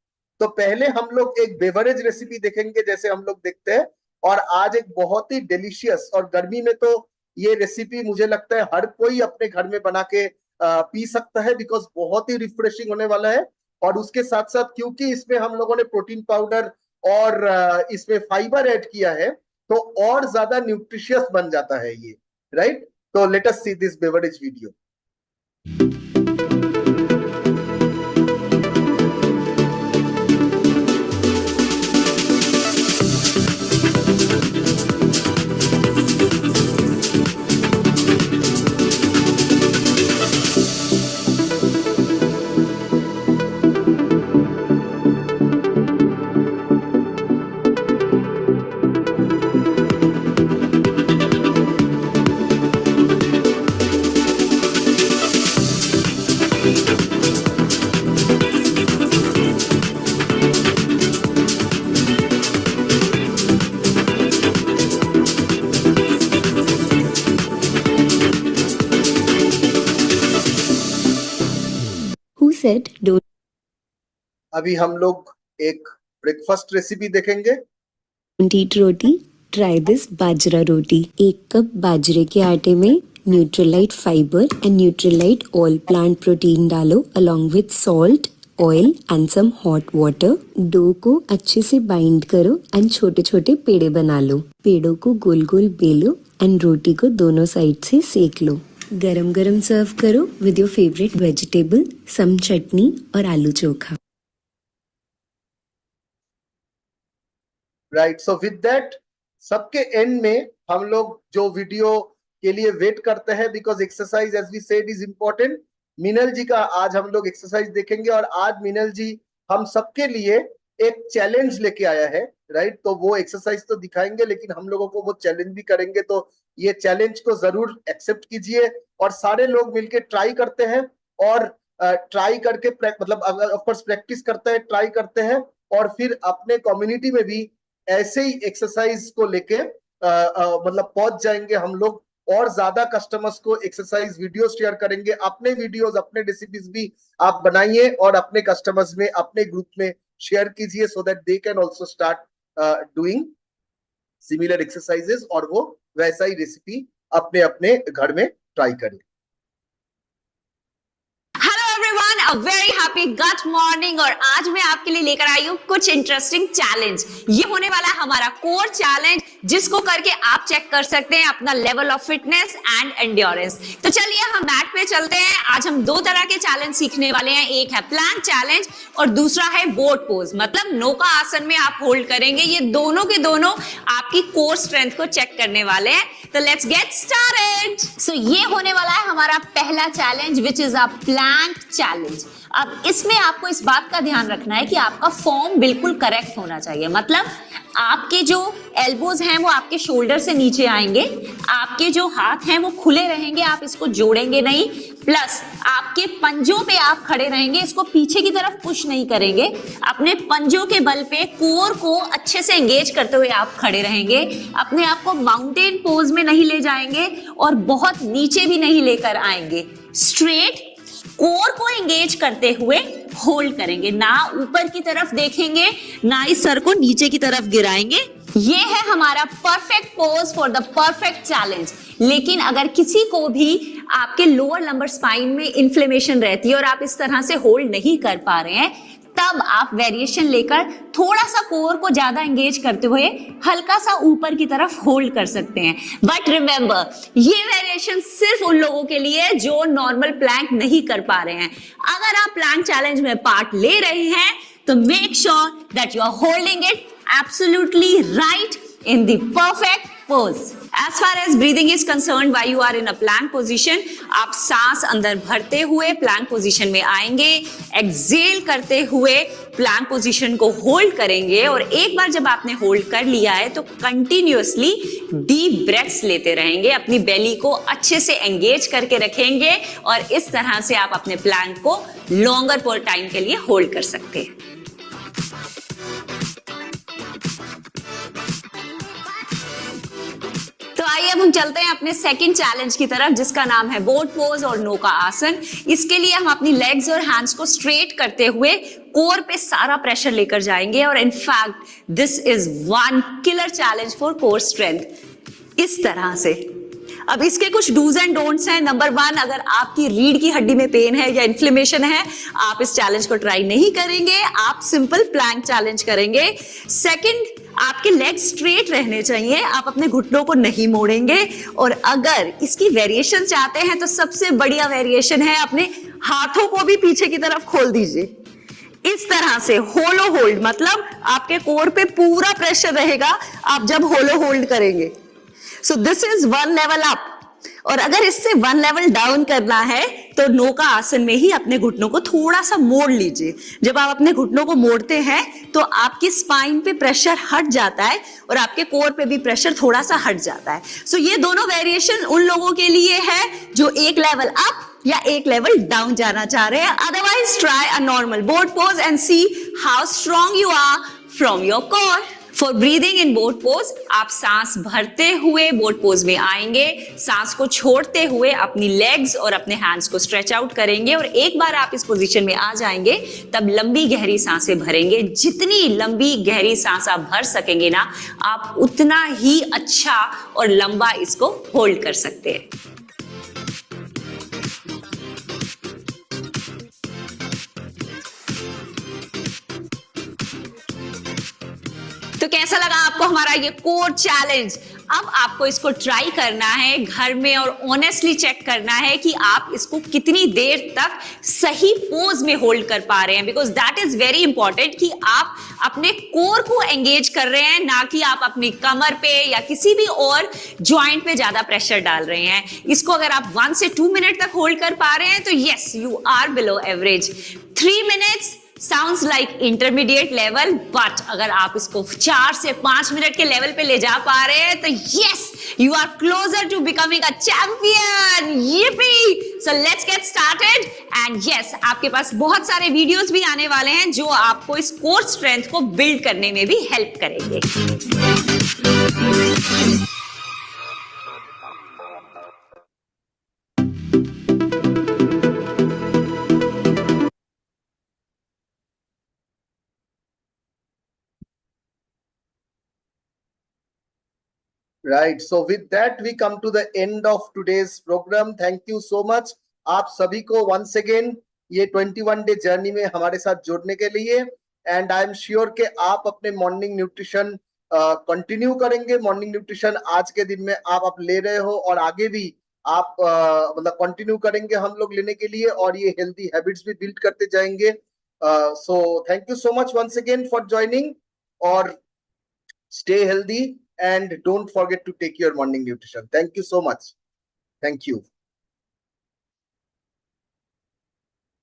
तो पहले हम लोग एक बेवरेज रेसिपी देखेंगे, जैसे हम लोग देखते हैं। और आज एक बहुत ही डिलीशियस, और गर्मी में तो ये रेसिपी मुझे लगता है हर कोई अपने घर में बना के पी सकता है, बिकॉज बहुत ही रिफ्रेशिंग होने वाला है। और उसके साथ साथ क्योंकि इसमें हम लोगों ने प्रोटीन पाउडर और इसमें फाइबर ऐड किया है, तो और ज्यादा न्यूट्रिशियस बन जाता है ये, राइट। तो let us see this beverage video. Who said don't अभी हम लोग एक ब्रेकफास्ट रेसिपी देखेंगे। eat roti? Try this bajra roti. 1 cup बाजरे के आटे में Nutrilite fibre and Nutrilite all plant protein डालो along with salt, oil and some hot water. Dough को अच्छे से बाइंड करो एंड छोटे छोटे पेड़े बना लो। पेड़ों को गोल गोल बेलो एंड रोटी को दोनों साइड से सेक लो। गरम गरम सर्व करो विद योर फेवरेट वेजिटेबल, सम चटनी और आलू चोखा। राइट। सो विद दैट सबके एंड में हम लोग जो वीडियो के लिए वेट करते हैं, because exercise as we said is important. Meenal ji का आज हम लोग एक्सरसाइज देखेंगे, और आज मीनल जी हम सबके लिए एक चैलेंज लेके आया है, राइट। तो वो एक्सरसाइज तो दिखाएंगे, लेकिन हम लोगों को वो चैलेंज भी करेंगे। तो ये चैलेंज को जरूर एक्सेप्ट कीजिए, और सारे लोग मिलके ट्राई करते हैं, और ट्राई करके मतलब ऑफ कोर्स प्रैक्टिस करते हैं, ट्राई करते हैं, और फिर अपने कम्युनिटी में भी ऐसे ही एक्सरसाइज को लेके मतलब पहुंच जाएंगे हम लोग, और ज्यादा कस्टमर्स को एक्सरसाइज वीडियो शेयर करेंगे। अपने वीडियोस, अपने रेसिपीज भी आप बनाइए और अपने कस्टमर्स में, अपने ग्रुप में शेयर कीजिए, so that they can also start doing similar exercises, और वो वैसा ही रेसिपी अपने अपने घर में ट्राई करें। A very happy good morning. और आज मैं आपके लिए लेकर आई हूँ कुछ इंटरेस्टिंग चैलेंज। ये होने वाला है हमारा कोर चैलेंज, जिसको करके आप चेक कर सकते हैं अपना level of fitness and endurance. तो चलिए हम मैट पे चलते हैं। आज हम दो तरह के चैलेंज सीखने वाले हैं, एक है प्लैंक चैलेंज और दूसरा है बोट पोज, मतलब नौका आसन में आप होल्ड करेंगे। ये दोनों के दोनों आपकी कोर स्ट्रेंथ को चेक करने वाले हैं। तो लेट्स गेट स्टार्टेड। सो ये होने वाला है हमारा पहला challenge, which is a plank challenge. अब इसमें आपको इस बात का ध्यान रखना है कि आपका फॉर्म बिल्कुल करेक्ट होना चाहिए, मतलब आपके जो एल्बोज हैं वो आपके शोल्डर से नीचे आएंगे, आपके जो हाथ हैं वो खुले रहेंगे, आप इसको जोड़ेंगे नहीं, प्लस आपके पंजों पे आप खड़े रहेंगे, इसको पीछे की तरफ पुश नहीं करेंगे, अपने पंजों के बल पे कोर को अच्छे से एंगेज करते हुए आप खड़े रहेंगे, अपने आप को माउंटेन पोज में नहीं ले जाएंगे और बहुत नीचे भी नहीं लेकर आएंगे, स्ट्रेट कोर को एंगेज करते हुए होल्ड करेंगे, ना ऊपर की तरफ देखेंगे ना इस सर को नीचे की तरफ गिराएंगे। ये है हमारा perfect pose for the perfect challenge. लेकिन अगर किसी को भी आपके लोअर लंबर स्पाइन में इन्फ्लेमेशन रहती है और आप इस तरह से होल्ड नहीं कर पा रहे हैं, तब आप वेरिएशन लेकर थोड़ा सा कोर को ज्यादा एंगेज करते हुए हल्का सा ऊपर की तरफ होल्ड कर सकते हैं। बट रिमेंबर, ये वेरिएशन सिर्फ उन लोगों के लिए जो नॉर्मल प्लैंक नहीं कर पा रहे हैं। अगर आप प्लैंक चैलेंज में पार्ट ले रहे हैं तो make sure that you are holding it absolutely right in the perfect pose. As far as breathing is concerned, while you are in a plank position, आप सांस अंदर भरते हुए प्लैंक पोजीशन में आएंगे, एक्सेल करते हुए प्लैंक पोजीशन को होल्ड करेंगे, और एक बार जब आपने होल्ड कर लिया है तो कंटिन्यूअसली डीप ब्रेथ्स लेते रहेंगे, अपनी बेली को अच्छे से एंगेज करके रखेंगे, और इस तरह से आप अपने प्लैंक को लॉन्गर टाइम के लिए होल्ड कर सकते हैं। तो आइए अब हम चलते हैं अपने सेकंड चैलेंज की तरफ, जिसका नाम है बोट पोज और नौका आसन। इसके लिए हम अपनी लेग्स और हैंड्स को स्ट्रेट करते हुए कोर पे सारा प्रेशर लेकर जाएंगे, और in fact this is one killer challenge for core strength. इस तरह से अब इसके कुछ डूज एंड डोंट्स हैं। नंबर 1, अगर आपकी रीढ़ की हड्डी में पेन है या इन्फ्लेमेशन है, आप इस चैलेंज को ट्राई नहीं करेंगे, आप सिंपल प्लैंक चैलेंज करेंगे। सेकंड, आपके लेग स्ट्रेट रहने चाहिए, आप अपने घुटनों को नहीं मोड़ेंगे, और अगर इसकी वेरिएशन चाहते हैं तो सबसे बढ़िया वेरिएशन है, अपने हाथों को भी पीछे की तरफ खोल दीजिए इस तरह से, होलो होल्ड, मतलब आपके कोर पे पूरा प्रेशर रहेगा आप जब होलो होल्ड करेंगे। So this is 1 level up. और अगर इससे 1 लेवल डाउन करना है तो नौका आसन में ही अपने घुटनों को थोड़ा सा मोड़ लीजिए। जब आप अपने घुटनों को मोड़ते हैं तो आपकी स्पाइन पे प्रेशर हट जाता है और आपके कोर पे भी प्रेशर थोड़ा सा हट जाता है। सो ये दोनों वेरिएशन उन लोगों के लिए है जो एक लेवल अप या एक लेवल डाउन जाना चाह रहे हैं। Otherwise try a normal boat pose and see how strong you are from your core. For breathing in boat pose, आप सांस भरते हुए बोट पोज में आएंगे, सांस को छोड़ते हुए अपनी लेग्स और अपने हैंड्स को स्ट्रेच आउट करेंगे, और एक बार आप इस पोजीशन में आ जाएंगे तब लंबी गहरी सांसें भरेंगे। जितनी लंबी गहरी सांस आप भर सकेंगे ना, आप उतना ही अच्छा और लंबा इसको होल्ड कर सकते हैं। तो कैसा लगा आपको हमारा ये कोर चैलेंज? अब आपको इसको ट्राई करना है घर में और ऑनेस्टली चेक करना है कि आप इसको कितनी देर तक सही पोज में होल्ड कर पा रहे हैं, because that is very important कि आप अपने कोर को एंगेज कर रहे हैं, ना कि आप अपनी कमर पे या किसी भी और जॉइंट पे ज्यादा प्रेशर डाल रहे हैं। इसको अगर आप 1 से 2 मिनट तक होल्ड कर पा रहे हैं तो yes, you are below average. 3 minutes sounds like intermediate level, but अगर आप इसको 4 से 5 मिनट के लेवल पे ले जा पा रहे हैं तो yes, you are closer to becoming a champion. Yippee! So let's get started and yes, आपके पास बहुत सारे वीडियोस भी आने वाले हैं जो आपको इस कोर स्ट्रेंथ को बिल्ड करने में भी हेल्प करेंगे। Right. So with that, we come to the end of today's program. Thank you so much. आप सभी को once again ये 21 डे जर्नी में हमारे साथ जुड़ने के लिए, एंड आई एम श्योर कि आप अपने मॉर्निंग न्यूट्रिशन कंटिन्यू करेंगे। मॉर्निंग न्यूट्रिशन आज के दिन में आप ले रहे हो और आगे भी आप मतलब कंटिन्यू करेंगे हम लोग लेने के लिए, और ये हेल्दी हैबिट्स भी बिल्ड करते जाएंगे। So thank you so much once again for joining, और stay healthy and don't forget to take your morning nutrition. Thank you so much. Thank you.